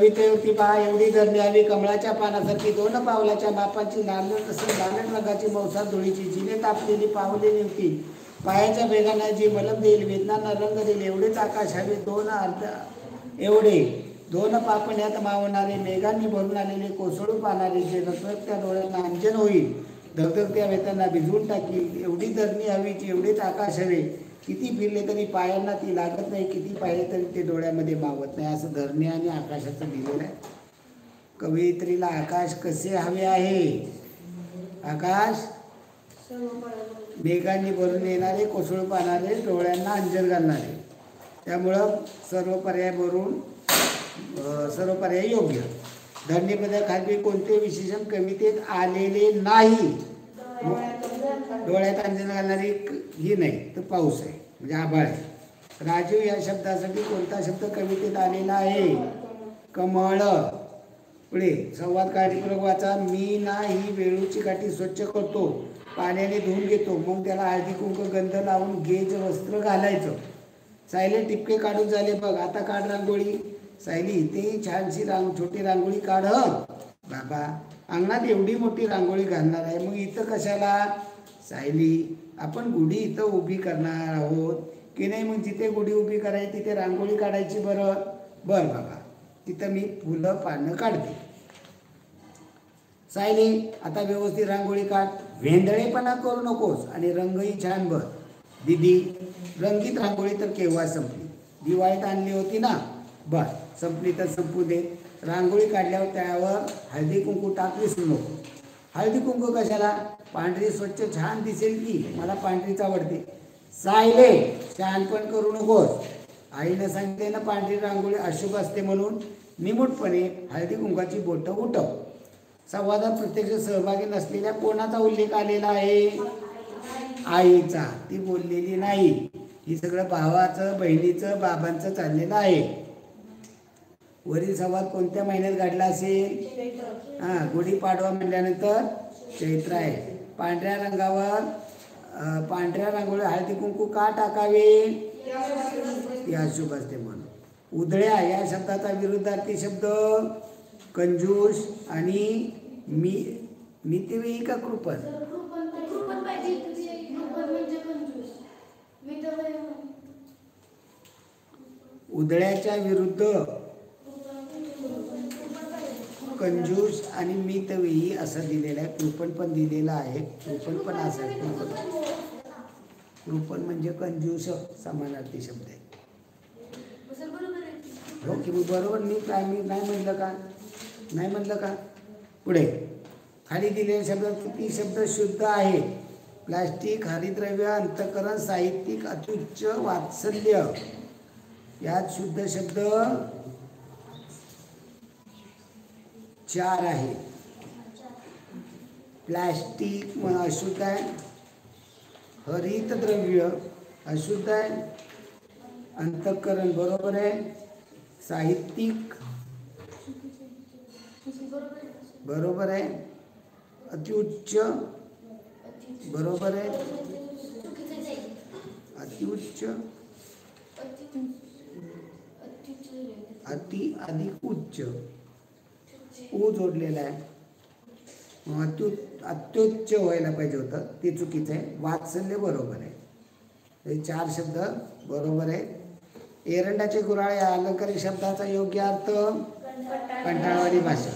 कविते होती पहा, एवढी धरणी हवी कमळाच्या पानासारखी, 2 पावलाच्या बापाची, लाल रंगाची मौसार धुळीची, जिने तापलेली पावलेली होती, पायाच्या वेगाने जी मलम देईल, वेदनांना रंग देईल, एवढेच आकाश हवे 2 अर्ध एवढे, 2 पापण्यात मावणारे, मेघांनी भरून आलेले, कोसळू पाहणारे, जे रखरखत्या डोळ्यांना अंजन होईल, धगधगत्या वेतांना भिजवून टाकील, एवढी धरणी हवीची, एवढेच आकाश हवे, किती फिरले तरी पायांना ती लागत नाही, किती पाहिले तरी ते डोळ्यामध्ये मावत नाही. असं धरणी आणि आकाशाचं दिलेलं आहे. कवयित्रीला आकाश कसे हवे आहे? आकाश मेघांनी भरून येणारे, कोसळू पाहणारे, डोळ्यांना अंजन घालणारे. त्यामुळं सर्व पर्याय योग्य. धरणीमध्ये खाली कोणते विशेषण कवितेत आलेले नाही? डोळ्यात अंजन घालणारी ही नाही तर पाऊस आहे, म्हणजे आभाळ आहे. राजीव या शब्दासाठी कोणता शब्द कवितेत आलेला आहे? कमळ. पुढे संवाद काळजीपूर्वक वाचा. मी ना ही वेळूची काठी स्वच्छ करतो, पाण्याने धुवून घेतो, मग त्याला हळदी कुंकू गंध लावून गेज वस्त्र घालायचं. सायले टिपके काढून झाले बघ, आता काढ रांगोळी. सायली इथेही छानशी छोटी रांगोळी काढ. बाबा अंगणात एवढी मोठी रांगोळी घालणार आहे, मग इथं कशाला? सायली आपण गुढी इथं उभी करणार आहोत की नाही, मग जिथे गुढी उभी करायची तिथे रांगोळी काढायची. बरं बाबा, तिथं मी फुलं पानं काढते. सायली आता व्यवस्थित रांगोळी काढ, वेंधळेपणा करू नकोस आणि रंगही छान भर. दीदी रंगीत रांगोळी तर केव्हा संपली? दिवाळीत आणली होती ना, बर संपली तर संपू दे. रांगोळी काढल्यावर त्यावर हळदी कुंकू टाक, विसरू नको. हळदी कुंकू कशाला? पांढरी स्वच्छ छान दिसेल की, मला पांढरीच आवडते. सायले शहाणपण करू नकोस, आईनं सांगितले ना पांढरी रांगोळी अशुभ असते म्हणून. निमूटपणे हळदी कुंकाची बोटं उठव. संवादात प्रत्यक्ष सहभागी नसलेल्या कोणाचा उल्लेख आलेला आहे? आईचा. ती बोललेली नाही. ही सगळं भावाचं, बहिणीचं, बाबांचं चाललेलं आहे. वरील संवाद कोणत्या महिन्यात घडला असेल? गुढीपाडवा म्हटल्यानंतर चैत्र आहे. पांढऱ्या रांगोळी हळदी कुंकू का टाकावे? ती अशुभ असते म्हणून. उधळ्या या शब्दाचा विरुद्धार्थी शब्द कंजूस आणि मितव्ययी का कृपण? उधळ्याच्या विरुद्ध कंजूस आणि मितव्ययी असं दिलेलं आहे. कृपण पण दिलेलं आहे. कृपण पण असं आहे. कृपण म्हणजे कंजूस समानार्थी शब्द आहे. हो की बरोबर. मी नाही म्हणलं का? पुढे खाली दिलेल्या शब्दात किती शब्द शुद्ध आहेत? प्लास्टिक, हरितद्रव्य, अंतःकरण, साहित्यिक, अत्युच्च, वात्सल्य. यात शुद्ध शब्द 4 आहे. प्लास्टिक अशुद्ध आहे, हरितद्रव्य अशुद्ध आहे, अंतःकरण बरोबर आहे, साहित्यिक बरोबर आहे, अतिउच्च बरोबर आहे, अतिउच्च अधिक उच्च जोडलेला आहे. अत्युच्च व्हायला पाहिजे होतं, ते चुकीचं आहे. वात्सल्य बरोबर आहे. हे 4 शब्द बरोबर आहे. एरंडाचे गुऱ्हाळ या अलंकारिक शब्दाचा योग्य अर्थ कंटाळवाणी भाषा.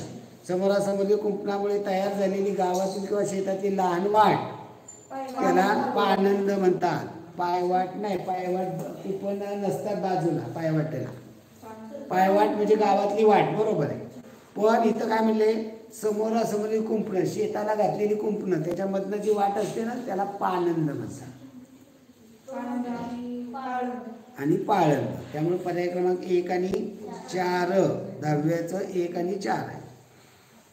समोरासमोर कुंपणामुळे तयार झालेली गावातील किंवा शेतातील लहान वाट त्याला पानंद म्हणतात. पायवाट नाही, पायवाट कुंपण नसतात बाजूला पायवाटेला. पायवाट म्हणजे गावातली वाट बरोबर आहे. पण इथं काय म्हणले? समोरासमोर कुंपणं, शेताला घातलेली कुंपणं, त्याच्यामधनं जी वाट असते ना त्याला पानंद म्हणतात. आणि पाळंद. त्यामुळे पर्याय क्रमांक 1 आणि 4 दहाव्याचं 1 आणि 4 आहे.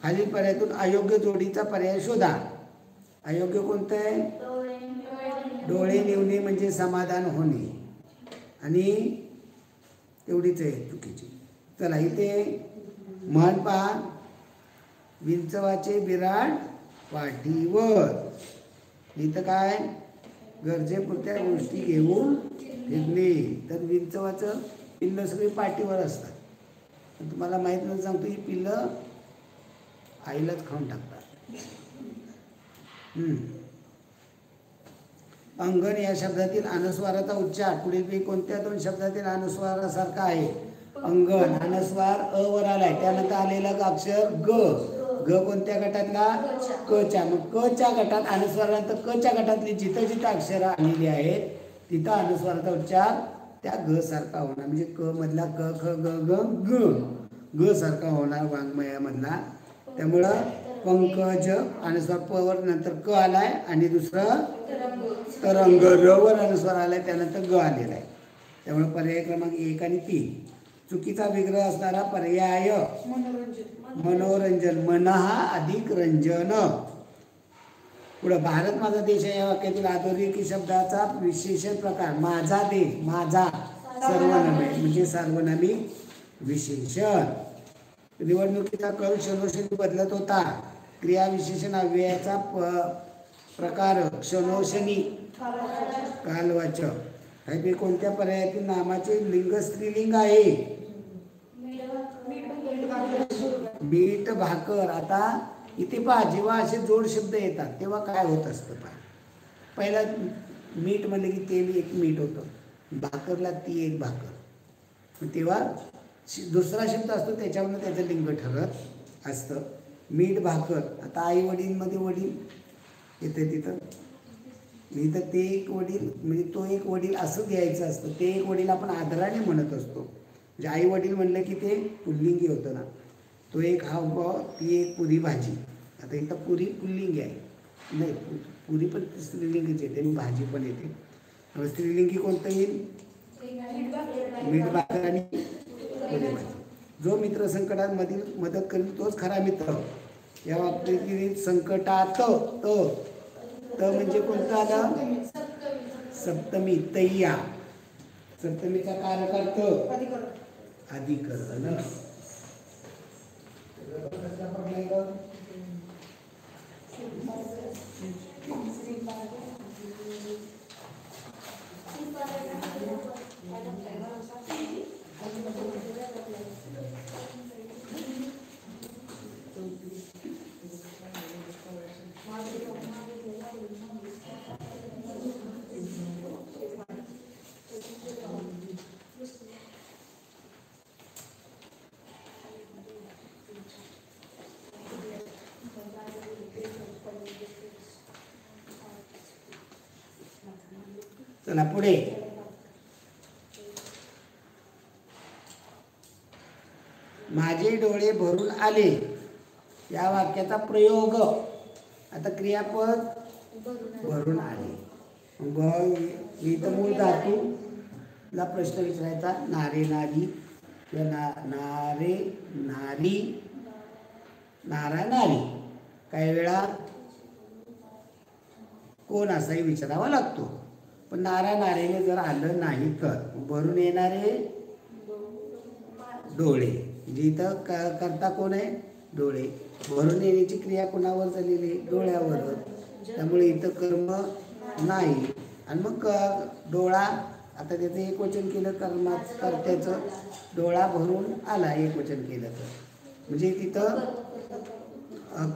खालील पर्यायातून अयोग्य जोडीचा पर्याय शोधा. अयोग्य कोणतं आहे? डोळे निवणे म्हणजे समाधान होणे, आणि तेवढीच आहे चुकीची. चला इथे म्हण पहा. विंचवाचे बिराड पाठीवर. इथं काय? गरजेपुरत्या गोष्टी घेऊन फिरणे. तर विंचवाचं पिल्लं सगळी पाठीवर असतात. तुम्हाला माहित नाही सांगतो, ही पिल्लं आईलाच खाऊन टाकतात. अंगण या शब्दातील अनुस्वाराचा उच्चार पुढील कोणत्या दोन शब्दातील अनुस्वारासारखा आहे? अंगण, अनुस्वार अ वर आलाय, त्यानंतर आलेलं अक्षर ग. ग कोणत्या गटातला? क च्या. मग क च्या गटात अनुस्वारानंतर क च्या गटातली जिथं जिथं अक्षरं आलेली आहेत तिथं अनुस्वाराचा उच्चार त्या ग सारखा होणार. म्हणजे क मधला क ख ग ग ग ग सारखा होणार वाङ्मयामधला. त्यामुळं पंकज अनुस्वार प वर नंतर क आलाय आणि दुसरं तरंग र वर अनुस्वार आलाय, त्यानंतर ग आलेला आहे. त्यामुळे पर्याय क्रमांक 1 आणि 3. चुकीचा विग्रह असणारा पर्याय मनोरंजन. मनहा अधिक रंजन. पुढं भारत माझा देश या वाक्यातील अधोरेखित शब्दाचा विशेषण प्रकार माझा देश. माझा सर्वनामी म्हणजे सार्वनामिक विशेषण. निवडणुकीचा कल क्षणोक्षणी बदलत होता. क्रियाविशेषण अव्ययाचा प्रकार क्षणोक्षणी कालवाचक. काही कोणत्या पर्यायातील नामाचे लिंग स्त्रीलिंग आहे? मीठ भाकर. आता इथे पहा, जेव्हा असे जोड शब्द येतात तेव्हा काय होत असतं पहा. पहिला मीठ म्हणलं की ते एक मीठ होतं, भाकरला ती एक भाकर. तेव्हा दुसरा शब्द असतो त्याच्यावरून त्याचं लिंग ठरत असतं. मीठ भाकर. आता आई वडीलमध्ये वडील येते तिथं, इथं ते एक वडील म्हणजे तो एक वडील असं घ्यायचं असतं. ते एक वडील आपण आदराने म्हणत असतो. म्हणजे आई वडील म्हणलं की ते पुल्लिंगी होतं ना. तो एक हा ती एक पुरी भाजी. आता इथं पुरी पुल्लिंगी आहे, नाही पुरी पण स्त्रीलिंगीच येते आणि भाजी पण येते. स्त्रीलिंगी कोणतं येईल? मीठ भाकर आणि पुरी भाजी. जो मित्र संकटांमधील मदत करेल तोच खरा मित्र. या बाबतीत संकटात त म्हणजे कोणतं आलं? सप्तमी. तय्या. सप्तमीचा कारक अधिकरण. चला पुढे. माझे डोळे भरून आले या वाक्याचा प्रयोग. आता क्रियापद भरून आले. इथं मूळ धातूला प्रश्न विचारायचा. नारे नारी किंवा नारे नारी, नारा नारी. काही वेळा कोण असाही विचारावा लागतो. पण नारा नारेने जर आलं नाही तर भरून येणारे डोळे. म्हणजे इथं करता कोण आहे? डोळे. भरून येण्याची क्रिया कोणावर झालेली? डोळ्यावर. त्यामुळे इथं कर्म नाही. आणि मग डोळा, आता त्याचं एक वचन केलं कर्त्याचं, डोळा भरून आला एक वचन केलं तर म्हणजे तिथं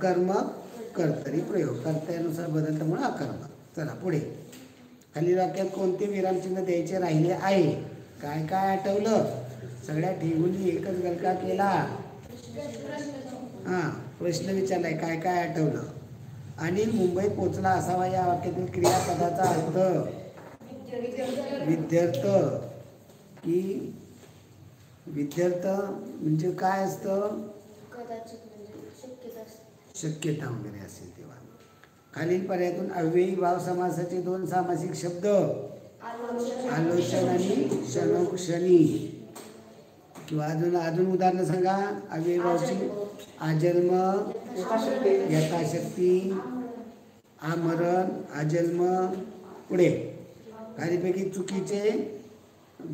कर्म कर्तरी प्रयोग. कर्त्यानुसार बदलतं म्हणून अकर्म. चला पुढे. खाली वाक्यात कोणते विरामचिन्ह द्यायचे राहिले आहे? काय काय आठवलं? सगळ्या ठेवून एकच गलका केला. हां, प्रश्न विचारलाय काय काय आठवलं. अनिल मुंबईत पोचला असावा या वाक्यातील क्रियापदाचा अर्थ विद्यार्थ. की विद्यार्थ म्हणजे काय असतं? शक्यता वगैरे असेल तेव्हा. खालील पर्यायातून अव्ययी भाव समासाचे दोन सामासिक शब्द आलोचन आणि क्षणोक्षणी. किंवा अजून उदाहरणं सांगा अव्ययी भावची. आजन्म, यथाशक्ती, आमरण, आजन्म. पुढे खालीपैकी चुकीचे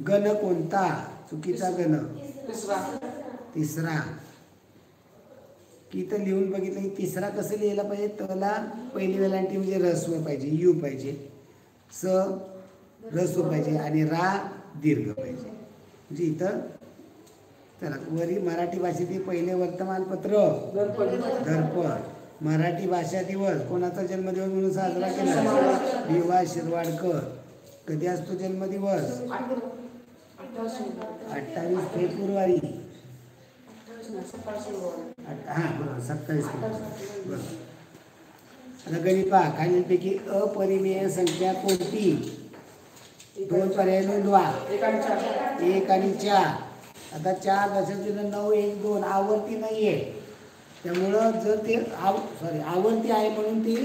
गण कोणता? चुकीचा गण तिसरा. की इथं लिहून बघितलं की तिसरा कसं लिहायला पाहिजे? तला पहिली वेलांटी म्हणजे रस्व पाहिजे, यू पाहिजे, स रस्व पाहिजे आणि रा दीर्घ पाहिजे. म्हणजे इथं चला वरी मराठी भाषेतील पहिले वर्तमानपत्र दर्पण. मराठी भाषा दिवस कोणाचा जन्मदिवस म्हणून साजरा केला? डी.वा. शिरवाडकर. कधी असतो जन्मदिवस? 28 फेब्रुवारी. हां बरोबर 27 फेब्रुवारी बरोबर. आता गणित पहा, खालीलपैकी अपरिमेय संख्या कोणती? 2 पर्याय नोंदवा. 1 आणि 4. आता 4 दशांश 9 1 2 आवर्ती नाही आहे, त्यामुळं जर ते आवर्ती आहे म्हणून ती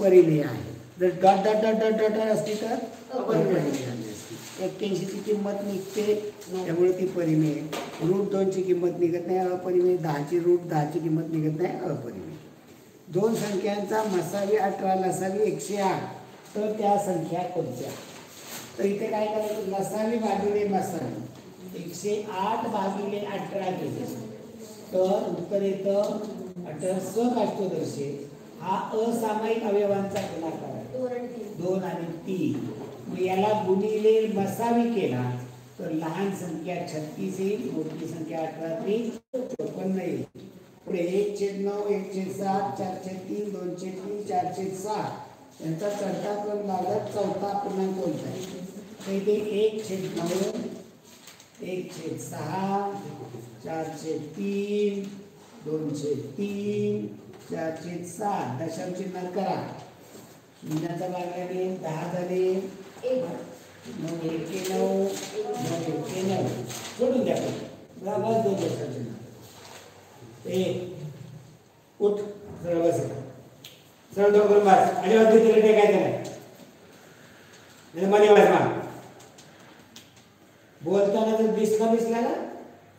परिमेय आहे. जर dot dot dot dot dot असती तर अपरिमेय असती. 81 ची किंमत निघते त्यामुळे ती परिमेय. √2 ची किंमत निघत नाही अपरिमेय. 10 ची √10 ची किंमत निघत नाही अपरिमेय. 2 संख्यांचा मसावी 18 लसावी 108 तर त्या संख्या कोणत्या? तर इथे काय करायचं? लसावी भागिले मसावी 108 भागिले 18 केले तर उत्तर येतं 18 सकाष्टदर्शे. हा असामायिक अवयवांचा गुणाकार आहे. 2 आणि 3. मग याला गुणिले मसावी केला तर लहान संख्या 36 येईल, मोठी संख्या 18 54 येईल. पुढे 1/9 1/7 4/3 2/3 4/7 यांचा चढता क्रम लागत चौथा पूर्णांक कोणता आहे? तर इथे 1/9 1/6 4/3 2/3 4/7 दशांश चिन्ह करा. शून्याचा भागाने 10 झाले. 9 1 9 9 1 9 सोडून द्या. बस 2 दशांश चिन्ह. उठ सरळ बस. सरळ दोन करून बस. अजिबात भीती टेकायचं नाही. मध्ये बस. मा बोलताना जर दिसला ना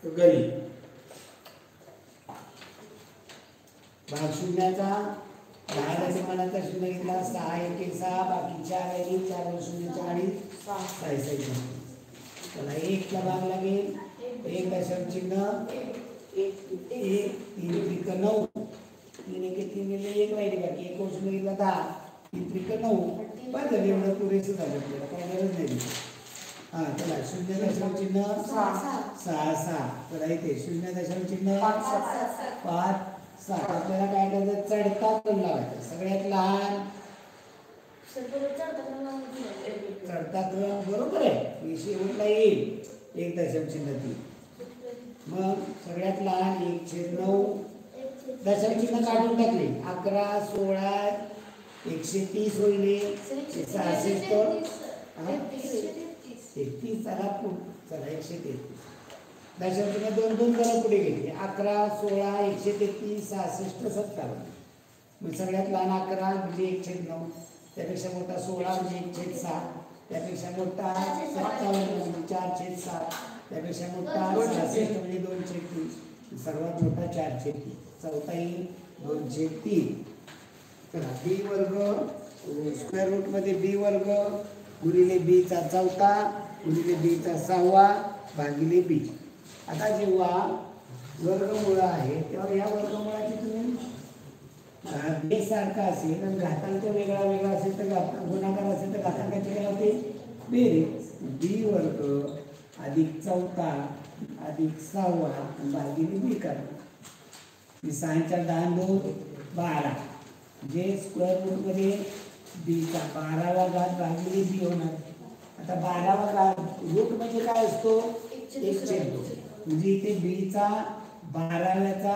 तर घरी भाग शून्याचा 10 दशमानाचा शून्य घेतला 6 1 6 बाकी 4 आहे 4 0 आणि 6 6. त्याला 1 ला भाग लागेल 1 दशांश चिन्ह 1 3 त्रिक 9 3 1 3 गेले 1 राहिले बाकी 1 शून्य घेतला 10 3 त्रिक 9 बस झालं. एवढं पुरेसं झालं आपल्याला काय गरज नाही. हां चला 0 दशांश चिन्ह 6 6 तर इथे 0 दशांश चिन्ह 5 7. आपल्याला काय करायचं? चढता क्रम लावायचा. सगळ्यात लहान चढता क्रम बरोबर आहे. शेवटला येईल 1 दशांश चिन्ह 3. मग सगळ्यात लहान 1/9 दशांश चिन्ह काढून टाकले 11 16 130 होईल 66 31 चला 133 दशांश चिन्ह 2 2 जरा पुढे गेले 11 16 133 66 57. मग सगळ्यात लहान 11 म्हणजे 1/9 त्यापेक्षा मोठा 16 म्हणजे 1/7 त्यापेक्षा मोठा 57 म्हणजे 4/7 त्यापेक्षा मोठा 66 म्हणजे 2/3 सर्वात मोठा 4/3 चौथा येईल 2/3. चला बी वर्ग स्क्वेअर रूट मध्ये बी वर्ग गुणिले बी चा चौथा गुणिले बी चा 6वा भागिले बी. आता जेव्हा वर्गमूळ आहे तेव्हा या वर्गमूळाची तुम्ही बेस सारखा असेल आणि घातांक वेगळा वेगळा असेल तर गुणाकार असेल तर घातांकाची काय होते? बेरीज. बी वर्ग अधिक चौथा अधिक 6वा भागिले बी करा. 6 4 10 2 12 म्हणजे स्क्वेअर रूट मध्ये बी चा 12वा घात भागिले बी होणार. आता 12वा घात रूट म्हणजे काय असतो? 1/2 म्हणजे इथे बी चा 12व्याचा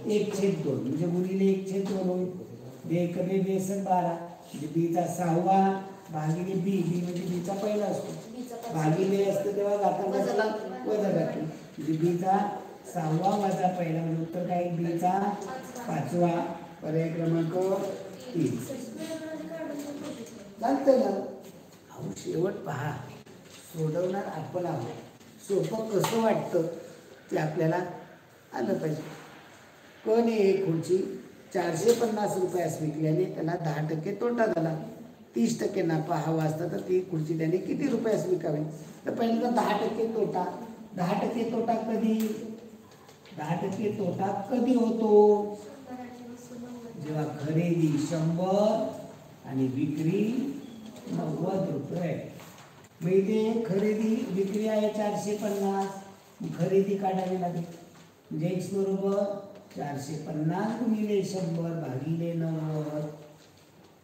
1/2 म्हणजे गुणिले 1/2 होईल. बे कमी बेसन 12 म्हणजे बी चा 6वा भागिले बी. बी म्हणजे बी चा पहिला असतो भागिले असतं तेव्हा घातांकाला वजा जातो म्हणजे बी चा 6वा वजा पहिला म्हणजे उत्तर काय? बी चा 5वा. पर्याय क्रमांक 3 चालतंय ना. अहो शेवट पहा सोडवणार आपण आहोत. सोपं कसं वाटतं ते आपल्याला आलं पाहिजे. पण एक खुर्ची 450 रुपयास विकल्याने त्याला 10% तोटा झाला. 30% नफा हवा असता तर ती खुर्ची त्याने किती रुपयास विकावी? तर पहिल्यांदा 10% तोटा. 10% तोटा कधी? 10% तोटा कधी होतो? जेव्हा खरेदी 100 आणि विक्री 90 रुपये. म्हणजे खरेदी विक्री आहे 450 खरेदी काढावी लागेल. म्हणजे x बरोबर 450 गुणिले 100 भागिले 90.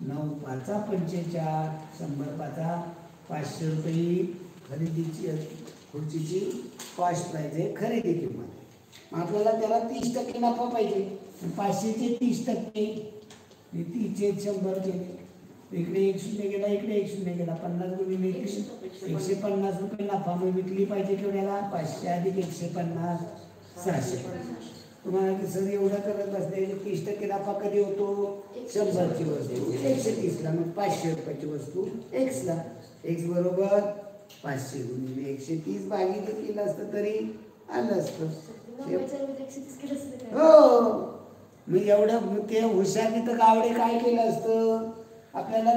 9 पाचा 45, 100 पाचा 500 रुपये खरेदीची खुर्चीची कॉस्ट प्राइस आहे, खरेदी किंमत. आपल्याला त्याला 30% नफा पाहिजे. 500चे 30%, 30चे 100 केले, इकडे 1 शून्य गेला, इकडे 1 शून्य गेला, 50 गुणिले 150 रुपये नफा. मग विकली पाहिजे केवढ्याला? 500 अधिक 150 650. तुम्हाला सर एवढं करत बसले. 30% नफा कधी होतो? 100ची वस्तू 130ला, मग 500 रुपयाची वस्तू एक्सला. एक्स बरोबर 500 गुणिले 130 भागिले केलं असतं तरी आलं असतं. हो, मग एवढं ते हुशारी तर गावडे काय केलं असतं, आपल्याला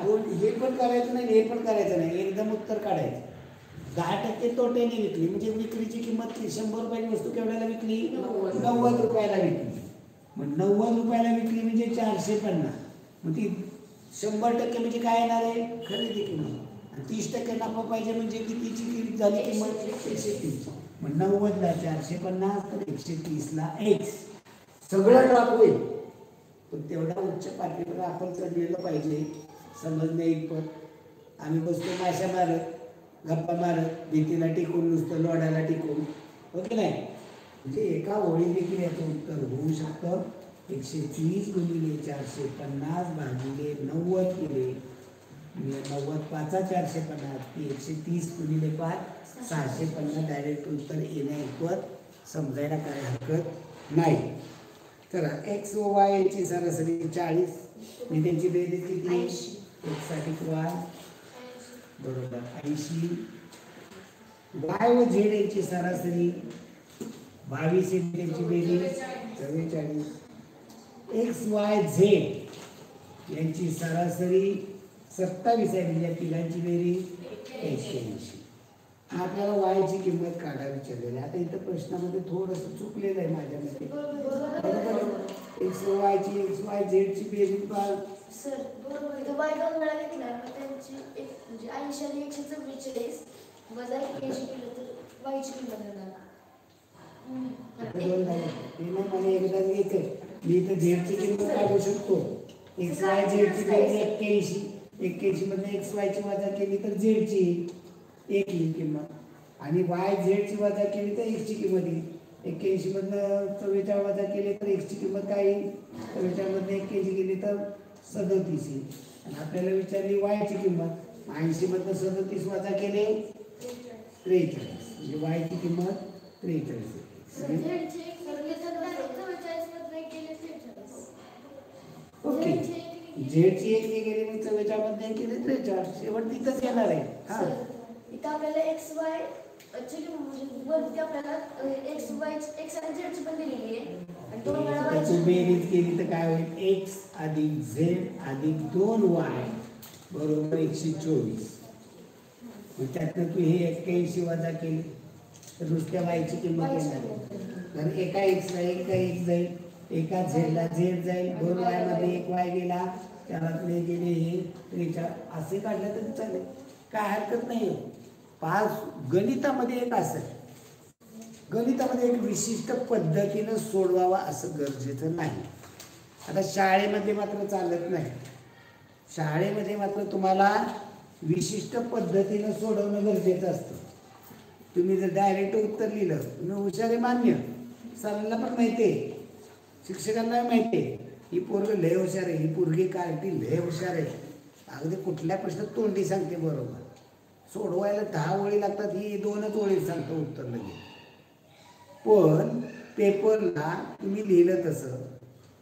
दोन हे पण करायचं नाही, हे पण करायचं नाही, एकदम उत्तर काढायचं. 10% तोट्याने विकली म्हणजे विक्रीची किंमत 100 रुपयाची वस्तू केवढ्याला विकली? 90 रुपयाला विकली. मग 90 रुपयाला विकली म्हणजे 450. मग ती 100% म्हणजे काय येणार आहे? खरेदी किंमत. 30% नफा पाहिजे म्हणजे कितीची किंमत झाली? किंमत 130. मग 90ला 450 तर 130ला x. सगळं ड्रॉप होईल, पण तेवढा उच्च पातळीवर आपण चढलेलं पाहिजे. समजणे इतपत. आम्ही बसतो माशा मारत, गप्पा मारत, भीतीला टिकून, नुसतं लोढाला टिकून, ओके नाही. म्हणजे एका ओळी देखील याचं उत्तर होऊ शकतं. 130 गुणिले 450 भागिले 90 केले, 90 पाचा 450, 130 गुणिले 5 650. डायरेक्ट उत्तर येण्याइतपत समजायला काय हरकत नाही. तर एक्स व वाय यांची सरासरी 40, म्हणजे त्यांची बेरीज किती? एक्स अधिक वाय बरोबर 80. वाय व झेड यांची सरासरी 22, त्यांची बेरीज 44. एक्स वाय झेड यांची सरासरी 27 आहे, म्हणजे तिघांची बेरीज 81. आपल्याला वायची किंमत काढा विचारलेली. आता इथं प्रश्नामध्ये थोडंसं चुकलेलं आहे माझ्या मते. एक्स वायची, एक्स वाय झेडची बेरीज काय? सर बरोबर, इथं वाय दोन वेळा घेतला, त्यांची म्हणजे 80 आणि 144 वजा 81 केलं तर वायची किंमत येणार. मला एकदाच घ्यायचंय. मी इथं झेडची किंमत काढू शकतो. एक्स वाय झेडची बेरीज 81. 81 मधून एक्स वायची वजा केली तर झेडची एक ही किंमत, आणि वाय झेडची वजा केली तर एक्सची किंमत येईल. 81 मधनं 44 वजा केली तर एक्सची किंमत काय येईल? 44 मधनं 81 केली तर 37 येईल. आणि आपल्याला विचारली वायची किंमत. 80 मधनं 37 वजा केले 43, म्हणजे वायची किंमत 43. ओके, झेडची एक गेली मग 44 मध्ये केली 43, शेवट तिथंच येणार आहे. हा, इथं आपल्याला एक्स वाय म्हणजे वरती आपल्याला एक्स वाय एक्स आणि झेडची पण दिलेली आहे, आणि दोन वेळा त्याची बेरीज केली तर काय होईल? एक्स अधिक झेड अधिक 2y बरोबर 124. मग त्यातनं तू हे 81 वजा केली तर नुसत्या वायची किंमत येणार आहे. तर एका एक्सला एका एक्स जाईल, एका झेडला झेड जाईल, 2 वाय मध्ये 1 वाय गेला, त्याला गेले हे 43. असे काढलं तर चालेल, काय हरकत नाही. 5 गणितामध्ये एक असं, गणितामध्ये एक विशिष्ट पद्धतीनं सोडवावा असं गरजेचं नाही. आता शाळेमध्ये मात्र चालत नाही. शाळेमध्ये मात्र तुम्हाला विशिष्ट पद्धतीनं सोडवणं गरजेचं असतं. तुम्ही जर डायरेक्ट उत्तर लिहिलं, तुम्ही हुशार आहे मान्य, सरांना पण माहिती आहे, शिक्षकांना माहिती आहे, ही पोरग लय हुशार आहे, ही पोरगी कार्टी लय हुशार आहे, अगदी कुठल्या प्रश्नात तोंडी सांगते बरोबर. सोडवायला 10 ओळी लागतात, ही 2च ओळीत सांगतो उत्तर लगेच. पण पेपरला तुम्ही लिहिलं तसं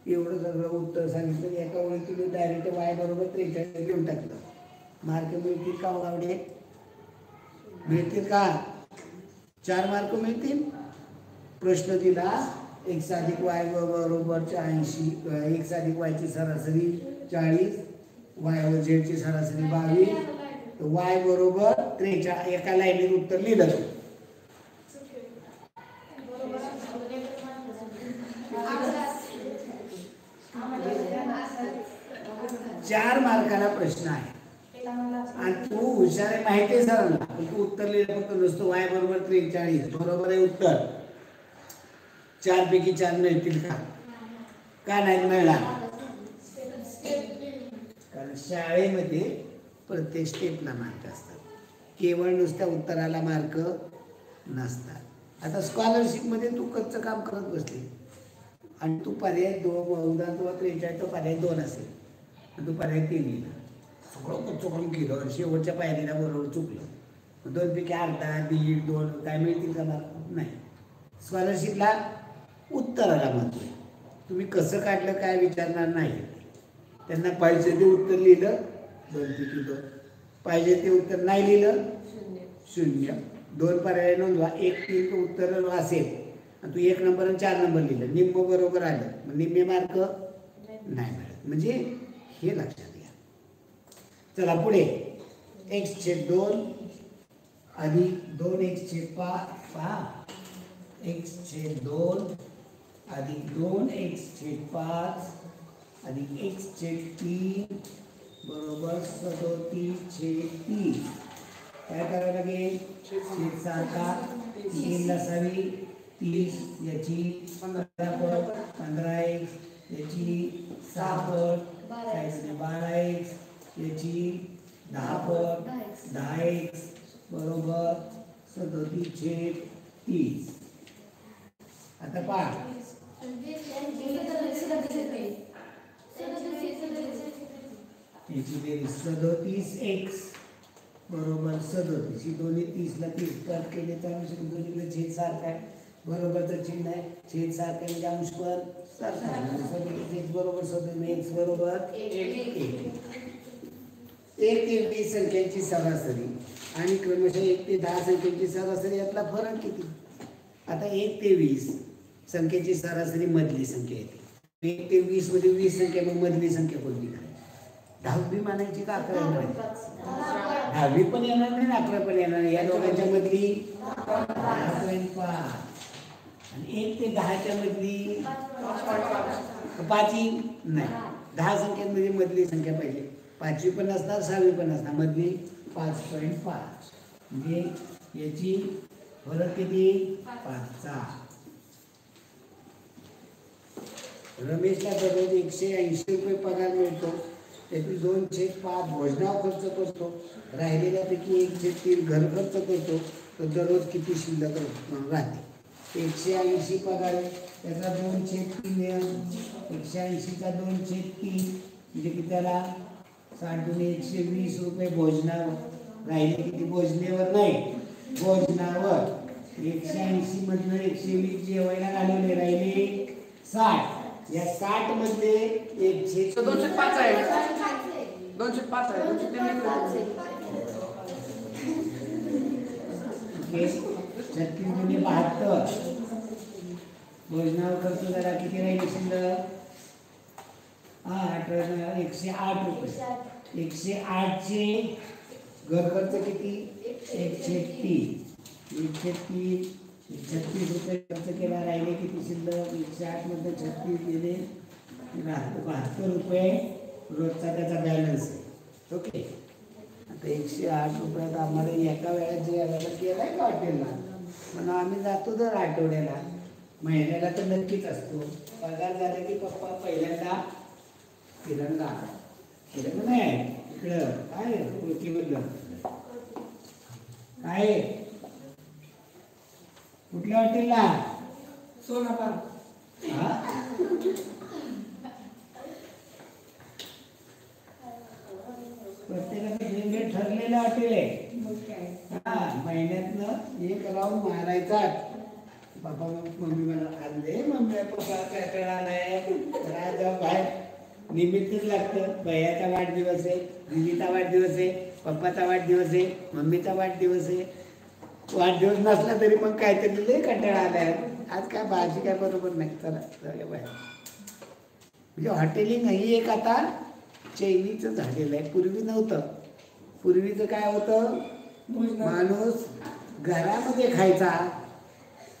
एवढं सगळं उत्तर सांगितलं, एका ओळीत तुम्ही डायरेक्ट वाय बरोबर 43 घेऊन टाकलं, मार्क मिळतील का गावडे? मिळतील का? 4 मार्क मिळतील. प्रश्न दिला एक्स अधिक वाय बरोबर 80, एक्स अधिक वायची सरासरी 40, वाय व झेडची सरासरी 22, वाय बरोबर 43. एका लाईनीत उत्तर लिहिलं. 4 मार्काला प्रश्न आहे. आणि तू हुशार आहे माहिती आहे सरांना, पण तू उत्तर लिहिलं फक्त नुसतं y बरोबर 43 बरोबर आहे उत्तर. 4 पैकी 4 मिळतील का? का नाही मिळणार? कारण शाळेमध्ये प्रत्येक स्टेपला मार्क असतात, केवळ नुसत्या उत्तराला मार्क नसतात. आता स्कॉलरशिपमध्ये तू कच्चं काम करत बसली आणि तू पर्याय 2 उदाहरण तुला 43 तो पर्याय 2 असेल आणि तू पर्याय 3 लिहिला, सगळं कच्चं काम केलं आणि शेवटच्या पायरीला बरोबर चुकलं, 2 पैकी अर्धा 1.5 2 काय मिळतील का मार्क? नाही. स्कॉलरशिपला उत्तराला महत्त्व आहे. तुम्ही कसं काढलं काय विचारणार नाही. त्यांना पाहिजे ते उत्तर लिहिलं 2 पैकी 2, पाहिजे ते उत्तर नाही लिहिलं 0. 2 पर्याय नोंदवा, 1 3 तो उत्तर असेल आणि तू 1 नंबर आणि 4 नंबर लिहिलं, निम्म बरोबर आलं, मग निम्मे मार्क नाही मिळत. म्हणजे हे लक्षात घ्या. चला पुढे. x/2 अधिक 2x/5 x/2 अधिक 2x/5 अधिक x/3 बरोबर 37/30. काय करावं लागेल? छेद सारखा 3 लसावी 30 याची 15x याची 6 पट 12x याची 10 पट 10x बरोबर 37/30. आता पहा याची बेरीज 37x बरोबर 37. ही दोन्ही 30ला 30 कट केले तर दोन्हीकडे छेद सारखा आहे, बरोबरचं चिन्ह आहे, छेद सारखा म्हणजे अंश पण सारखा आहे. x बरोबर 37 x बरोबर 1 ते 20 संख्यांची सरासरी आणि क्रमशः 1 ते 10 संख्यांची सरासरी यातला फरक किती? आता 1 ते 20 संख्येची सरासरी मधली संख्या येते. 1 ते 20 मध्ये 20 संख्या, मग मधली संख्या कोणती करायची? 10वी मानायची का 11वी मानायची? 10वी पण येणार नाही 11 पण येणार नाही. या दोघांच्या मधली 10.5 आणि 1 ते 10च्या मधली 5 नाही. 10 संख्यांमध्ये मधली संख्या पाहिजे, 5वी पण असणार 6वी पण असणार, मधली 5.5. म्हणजे याची फरक किती? 5चा. रमेशला दररोज 180 रुपये पगार मिळतो, त्यातून 2/5 भोजनावर खर्च करतो, राहिलेल्यापैकी 1/3 घर खर्च करतो, तर दररोज किती शिल्लक राहते? 180 पगार आहे, त्याचा 2/3 180चा 2/3 म्हणजे किती त्याला 120 रुपये भोजनावर. राहिले किती? भोजनेवर नाही, भोजनावर. 180 मधनं 120 जेवायला घालवले, राहिले 60. या 60 मध्ये 205 आहे, 205 आहे, 36 भोजनावर खर्च जरा किती राहिले शिल्लक? 108 रुपये. 108चे घर खर्च किती? 130. 36 रुपये खर्च केला, राहिले किती शिल्लक? 108 मध्ये 36 गेले 72 रुपये रोजचा त्याचा बॅलन्स आहे. ओके. आता 108 रुपयात आम्हाला एका वेळेत जेवायला केलाय का हॉटेलला? म्हणून आम्ही जातो दर आठवड्याला, महिन्याला तर नक्कीच असतो. पगार झाला की पप्पा पहिल्यांदा तिरंगा नाही इकडं काय ओळखीमधलं काय कुठल्या हॉटेलला? सोनापान. हा प्रत्येकाचं वेगळे ठरलेलं हॉटेल आहे. हा महिन्यातनं एक राऊंड मारायचा. बाबा मम्मी मला आणले, मम्मी पप्पा काय आलाय राजा बाहेर निमित्तच लागतं. भैयाचा वाढदिवस आहे, दिदीचा वाढदिवस आहे, पप्पाचा वाढदिवस आहे, मम्मीचा वाढदिवस आहे. वाढदिवस नसला तरी मग काहीतरी लय कंटाळा आलाय, आज काय भाजी काय बरोबर नाही, चला बाहेर. म्हणजे हॉटेलिंग ही एक आता चैनीचं झालेलं आहे. पूर्वी नव्हतं. पूर्वीचं काय होतं? माणूस घरामध्ये खायचा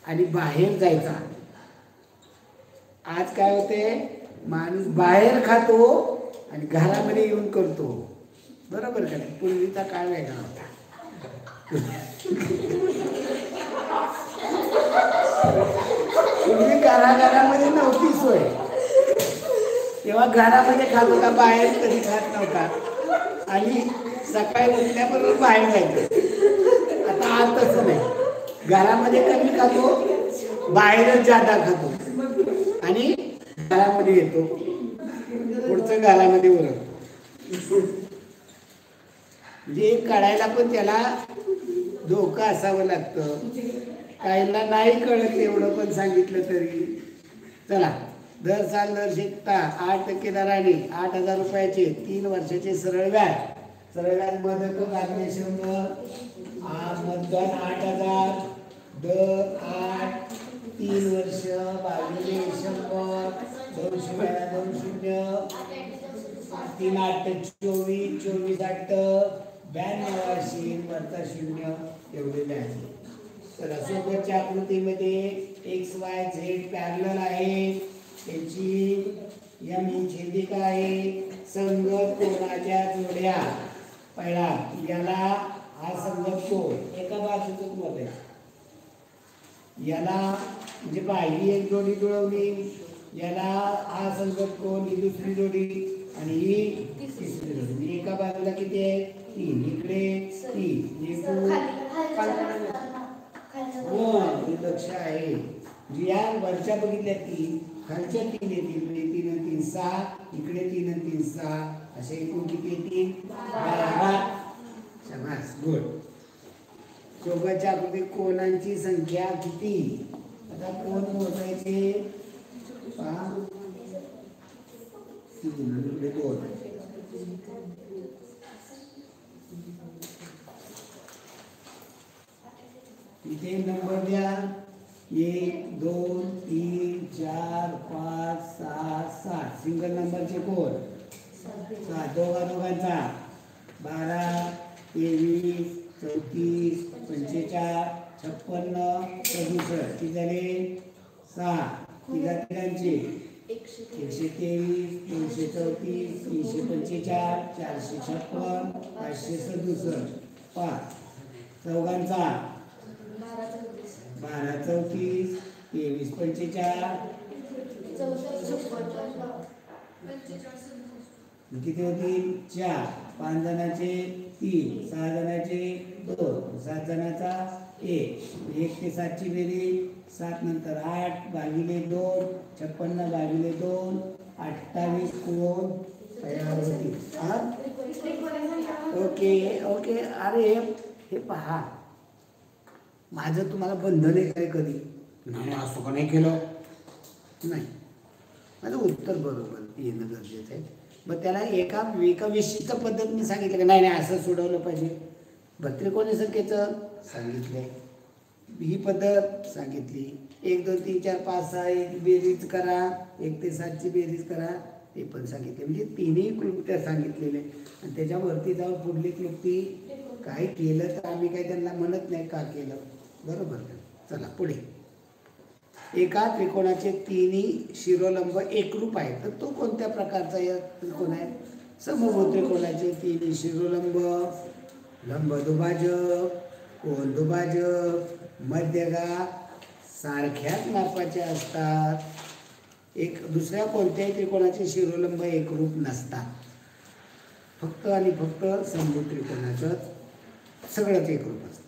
आणि बाहेर जायचा. आज काय होते? माणूस बाहेर खातो आणि घरामध्ये येऊन करतो. बरोबर का नाही? पूर्वीचा काळ वेगळा होता. पूर्वी घराघरामध्ये नव्हती सोय, तेव्हा घरामध्ये खात होता, बाहेर कधी खात नव्हता आणि सकाळी उठल्याबरोबर बाहेर जायचं. आता आज तसं नाही, घरामध्ये कमी खातो, बाहेरच जादा खातो आणि घरामध्ये येतो, पुढचं घरामध्ये उरतो. म्हणजे काढायला पण त्याला धोका असावं लागतं. काहींना नाही कळत एवढं पण सांगितलं तरी. चला, दर साल दर शिकता 8% दराने 8,000 रुपयाचे 3 वर्षाचे सरळ व्याज. सरळ व्याज मदत लागले 100, मतदान 8,000, दर 8, 3 वर्ष भागिले 100, 200 वेळा 2 शून्य, 3 8 24, 24 8 92 वरचा 0 एवढे व्याज. तर सोबतच्या आकृतीमध्ये XYZ पॅरलल आहे, त्याची M ही छेदिका आहे, संगत कोणाच्या जोड्या. पहिला याला हा संगत कोण एका बाजूचं मत आहे, याला म्हणजे पहिली एक जोडी जुळवली, याला हा संगत कोण ही दुसरी जोडी आणि ही तिसरी जोडी. एका बाजूला किती आहे? 3, इकडे 3, लक्ष आहे. या वरच्या बघितल्या 3, खालच्या 3 येतील, म्हणजे 3 आणि 3 6, इकडे 3 आणि 3 6, असे एकूण किती येतील? 12. शाबास, गुड. सोबतच्या आकृतीत कोणांची संख्या किती? आता कोण मोजायचे? पहा, 3 आणि इकडे 2. इथे नंबर द्या, 1 2 3 4 5 6 7. सिंगल नंबरचे कोण? 7. दोघांचा 12 23 34 45 56 67. किती झाले? 6. तिघांचे 123 234 345 456 567. 5. चौघांचा 12 34 23 45 किती होतील? 4. 5 जणांचे 3, 6 जणांचे 2, 7 जणांचा 1. 1 ते 7 ची बेरीज 7 नंतर 8 भागिले 2, 56 भागिले 2, 28 कोण तयार होतील. Okay okay. अरे हे पहा, माझं तुम्हाला बंधन आहे काय कधी? नाही, असं का नाही केलं? नाही, माझं उत्तर बरोबर येणं गरजेचं आहे. मग त्याला एका विशिष्ट पद्धतीने सांगितलं की नाही नाही असं सोडवलं पाहिजे. त्रिकोणी संख्येचं सांगितलंय, ही पद्धत सांगितली. 1 2 3 4 5 6 एक बेरीज करा, 1 ते 7 ची बेरीज करा, ते पण सांगितले. म्हणजे तिन्ही क्लुप्त्या सांगितलेले. आणि त्याच्यावरती जाऊन पुढली क्लुप्ती काही केलं तर आम्ही काही त्यांना म्हणत नाही का केलं, बरोबर. चला पुढे. एका त्रिकोणाचे तिन्ही शिरोलंब एकरूप आहेत, तर तो कोणत्या प्रकारचा त्रिकोण आहे? समभुज त्रिकोणाचे तिन्ही शिरोलंब लंब दुभाजक, कोन दुभाजक, मध्यगा सारख्याच मापाचे असतात. दुसऱ्या कोणत्याही त्रिकोणाचे शिरोलंब एकरूप नसतात. फक्त आणि फक्त समभुज त्रिकोणाचं सगळंच एकरूप असतं.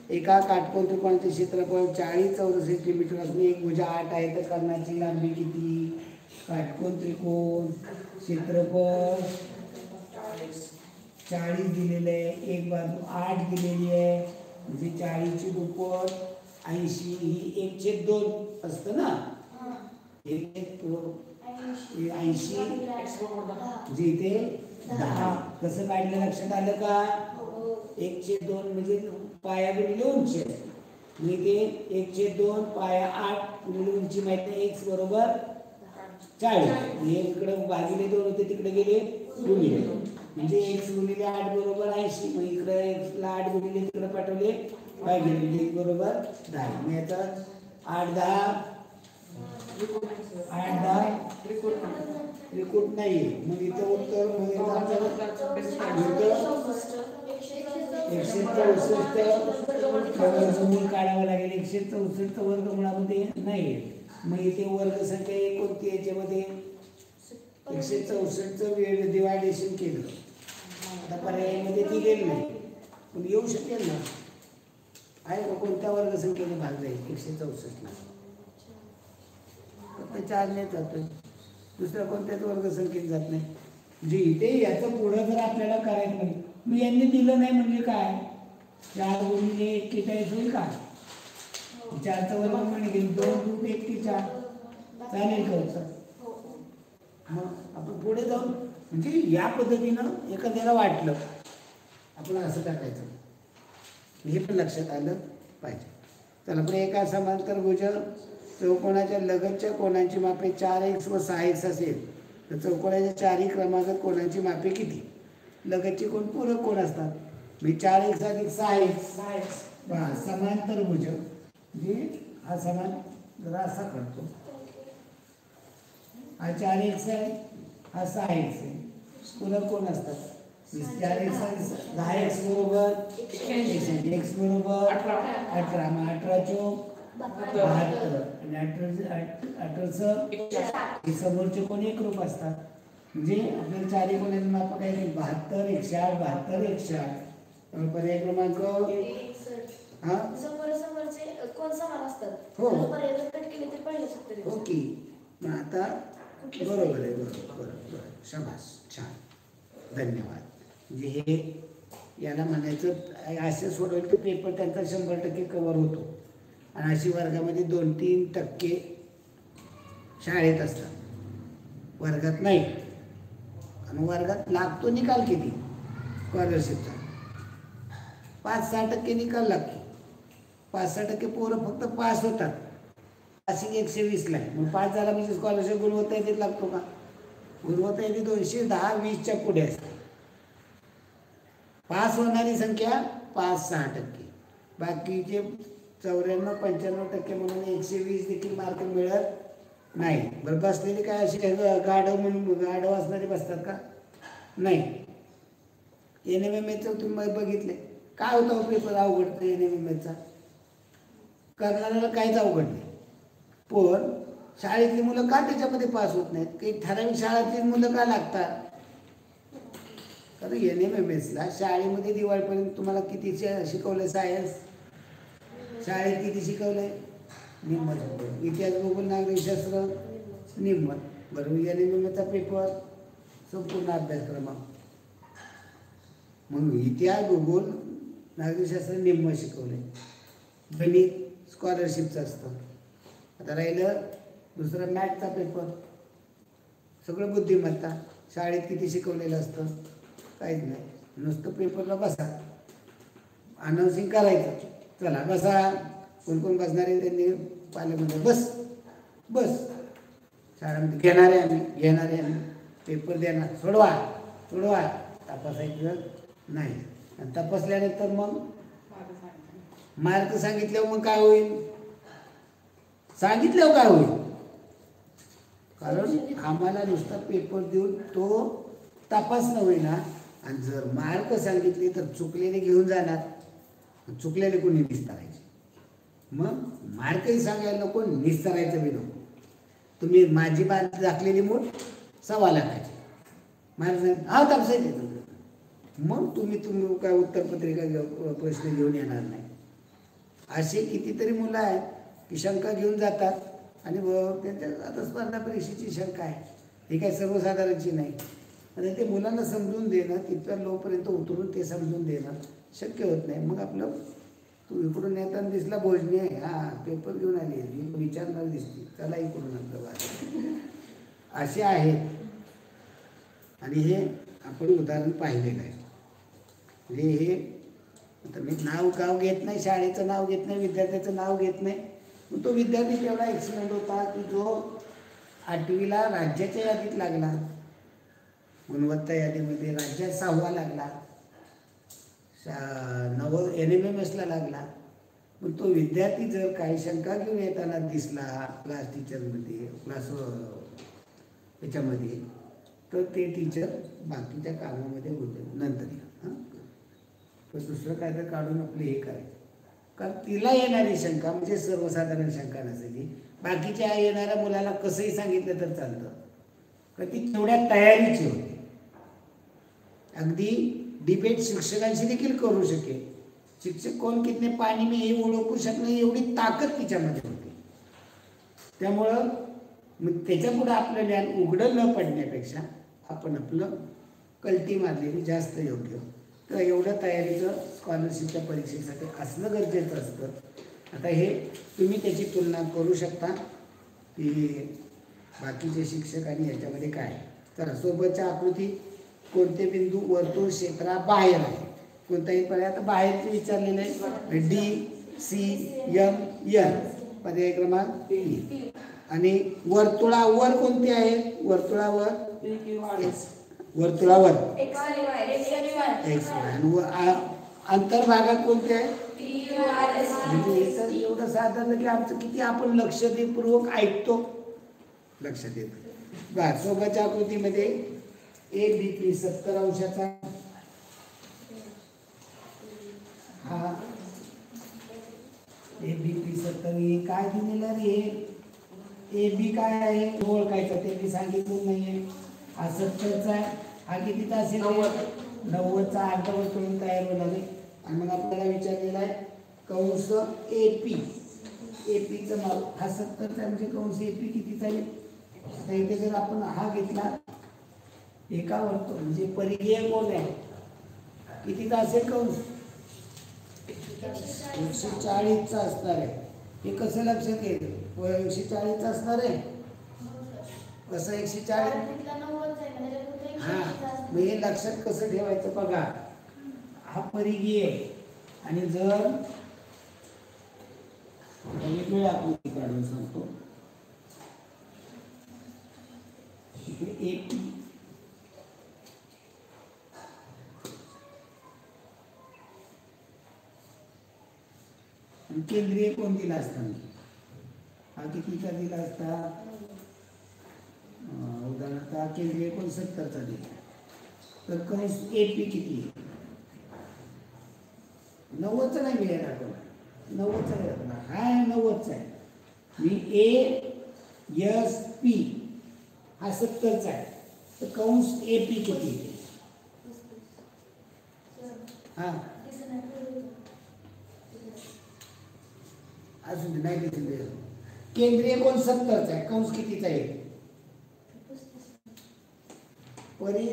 एका काटकोन त्रिकोणाचे क्षेत्रफळ 40 चौरस सेंटीमीटर असून एक भुजा 8 आहे, तर कर्णाची लांबी किती? काटकोन त्रिकोण क्षेत्रफळ 40 दिलेलं आहे, एक बाजू 8 दिलेली आहे, म्हणजे 40 ची दुप्पट 80. ही 1/2 असतं ना, 80 म्हणजे इथे 10. कसं काढलं लक्षात आलं का? 1/2 म्हणजे पाया गुणिले उंची. मी ते 1/2 पाया 8 गुणिले उंची माहिती आहे, x बरोबर 40. हे इकडे भागिले 2 होते, तिकडे गेले गुणिले, म्हणजे x गुणिले 8 बरोबर 80. मग इकडे x ला 8 गुणिले तिकडे पाठवले भागिले, x बरोबर 10. मग याचा 8 10 8 10 त्रिकूट नाहीये. मग इथं उत्तर मग इथं आपल्याला एकशे 64 वर्गमूळ काढावं लागेल. 164 वर्गमुळामध्ये नाही. मग इथे वर्ग संख्या एक कोणती याच्यामध्ये 164चं डिवायडेशन केलं. आता पर्यायामध्ये दिलेलं नाही पण येऊ शकेल ना. आहे का कोणत्या वर्गसंख्येने भाग जाईल 164ला? फक्त 4ने जातोय. दुसऱ्या कोणत्याच वर्गसंख्येने जात नाही. म्हणजे इथे याचं पुढं जर आपल्याला करायचं नाही, मी यांनी दिलं नाही म्हणजे काय 4 गुणिले 41 होईल का? 4चं वर्ग म्हणजे 2 2 1 + 4 चालेल का उत्तर? मग आपण पुढे जाऊन म्हणजे या पद्धतीनं एखाद्याला वाटलं आपण असं टाकायचं, हे पण लक्षात आलं पाहिजे. चला पण एका समांतर भुज चौकोनाच्या लगतच्या कोणाची मापे 4x व 6x असेल तर चौकोनाच्या चारही क्रमांकात कोणाची मापे किती? लगतचे कोण पूरक कोण असतात? मी 4x + 6x समांतर भुज म्हणजे हा समान जरा असा करतो. हा 4x आहे, हा 6x आहे. पूरक कोण असतात? 4x आणि 10x बरोबर x बरोबर 18. मग 18 चोक 72 आणि 18 समोरचे कोण एकरूप असतात. म्हणजे आपल्याला चारही कोणाचे माप काय 72 108 72 108. पर्याय क्रमांक हा समोरचे कोण समान असतात? हो. पर्याय कट केले ते पहिले सूत्र. ओके. मग आता बरोबर आहे. बरोबर. शाबास, छान, धन्यवाद. म्हणजे हे याला म्हणायचं असं सोडवलं तर पेपर त्यांचा 100% कव्हर होतो. आणि अशी वर्गामध्ये 2-3% शाळेत असतात, वर्गात नाही. आणि वर्गात लागतो निकाल किती स्कॉलरशिपचा? 5-6% निकाल लागतो. 5-6% पोरं फक्त पास होतात. पासिंग 120ला आहे. मग 5 झाला म्हणजे स्कॉलरशिप गुणवत्ता येथे लागतो का? गुणवत्ता येथे 210 20च्या पुढे असते. पास होणारी संख्या 5-6%. बाकीचे 94-95% म्हणून 120 देखील मार्क मिळत नाही. बरं बसलेले काय असे गाढव म्हणून गाढव असणारे बसतात का? नाही. NMMSचं तुम्ही बघितले काय होता पेपर अवघड NMMSचा? करणाऱ्याला काहीच अवघड नाही. पण शाळेतली मुलं का त्याच्यामध्ये पास होत नाहीत? काही ठराविक शाळेतली मुलं का लागतात? कारण NMMSला शाळेमध्ये दिवाळीपर्यंत तुम्हाला किती शिकवलं? सायन्स शाळेत किती शिकवलंय? निम्म. इतिहास भूगोल नागरिकशास्त्र निम्म. बरोबर. NMMSचा पेपर संपूर्ण अभ्यासक्रम. मग इतिहास भूगोल नागरिकशास्त्र निम्म शिकवले. गणित स्कॉलरशिपचं असतं. आता राहिलं दुसरं मॅथचा पेपर, सगळं बुद्धिमत्ता. शाळेत किती शिकवलेलं असतं? काहीच नाही. नुसतं पेपरला बसा, अनाउन्सिंग करायचं, चला बसा. कोण कोण बसणार आहे त्यांनी पाल्यामध्ये बस शाळेमध्ये घेणारे आम्ही पेपर देणार. सोडवा तपासायचं नाही. आणि तपासल्यानंतर मग मार्क सांगितल्यावर मग काय होईल? कारण आम्हाला नुसता पेपर देऊन तो तपासणं होईना. आणि जर मार्क सांगितले तर चुकलेले घेऊन जाणार. चुकलेले कोणी निस्तारायचे? मग मार्कही सांगायला नको, निस्तारायचं बी नको. तुम्ही माझी बात दाखलेली मूठ 1.25 लाखाची मार्क हा तपासायचे. मग तुम्ही काय उत्तरपत्रिका प्रश्न घेऊन येणार नाही. असे कितीतरी मुलं आहेत की शंका घेऊन जातात आणि त्यांच्या आता स्पर्धा परीक्षेची शंका आहे, ही काय सर्वसाधारणची नाही. आणि ते मुलांना समजून देणं, तिथं लोपर्यंत उतरून ते समजून देणं शक्य होत नाही. मग आपलं तू इकडून येताना दिसला भोजने, हा पेपर घेऊन आली, विचारणार दिसते, चला इकडून आपलं बाहेर. असे आहेत. आणि हे आपण उदाहरण पाहिलेलं आहे. म्हणजे हे आता मी नाव गाव घेत नाही, शाळेचं नाव घेत नाही, विद्यार्थ्याचं नाव घेत नाही. मग तो विद्यार्थी तेवढा एक्सिलेंट होता की जो 8वीला राज्याच्या यादीत लागला, गुणवत्ता यादीमध्ये राज्यात 6वा लागला, NMMSला लागला. पण तो विद्यार्थी जर काही शंका घेऊन येताना दिसला क्लास टीचरमध्ये, क्लास याच्यामध्ये तर ते टीचर बाकीच्या कामामध्ये होते नंतर हां. पण दुसरं काय तर काढून आपले हे करायचं, कारण तिला येणारी शंका म्हणजे सर्वसाधारण शंका नसायची. बाकीच्या येणाऱ्या मुलाला कसंही सांगितलं तर चालतं, कारण ती तेवढ्या तयारीची होती. अगदी डिबेट शिक्षकांशी देखील करू शकेल. शिक्षक कोण कितने पाणी में हे ओळखू शकणं एवढी ताकद तिच्यामध्ये होती. त्यामुळं मग त्याच्या पुढे आपलं ज्ञान उघडं न पडण्यापेक्षा आपण आपलं कल्टी मारलेली जास्त योग्य. तर एवढं तयारीचं स्कॉलरशिपच्या परीक्षेसाठी असणं गरजेचं असतं. आता हे तुम्ही त्याची तुलना करू शकता की बाकीचे शिक्षक आणि याच्यामध्ये काय. तर सोबतच्या आकृतीत कोणते बिंदू वर्तुळ क्षेत्राबाहेर आहे, कोणताही पर्याय. आता बाहेरचे विचारलेले आहे DCMN, पर्याय क्रमांक 3. आणि वर्तुळावर कोणते आहे, वर्तुळावर वर्तुळावर X आणि अंतर्भागात कोणते आहे. म्हणजे याचं एवढं साधं की आमचं किती आपण लक्षपूर्वक ऐकतो, लक्षात येतं. बरं, सोबतच्या आकृतीमध्ये ABP 70 अंशाचा हा ABP 70 हे काय दिलेलं रे. AB काय आहे ओळखायचं ते मी सांगितलं नाहीये. हा 70चा आहे, हा कितीचा असेल 90चा अर्धवर्तुळ तयार होणार आहे. आणि मग आपल्याला विचारलेला आहे कंस APचं नाव हा 70चा म्हणजे कंस AP कितीचा आहे. आता इथे जर आपण हा घेतला एका वर्तुळ म्हणजे परिघीय कोण आहे कितीचा असेल कंस 140चा असणार आहे. हे कसं लक्षात येईल 140चा असणार आहे कसं 140. हा मग हे लक्षात कसं ठेवायचं बघा. हा परिघीय आहे आणि जर वेगवेगळी आकृती काढून सांगतो. इकडे AP केंद्रीय कोण दिला असता, हा कितीचा दिला असता. उदाहरणार्थ हा केंद्रीय कोण 70चा दिला. तर कंस AP किती 90चा नाही मिळेल. आपण 90चा हा 90चा आहे. मी ASP हा 70चा आहे. तर कंस AP किती हा अजून नाही दिसले. केंद्रीय कोण 70चा आहे, कंस कितीचा आहे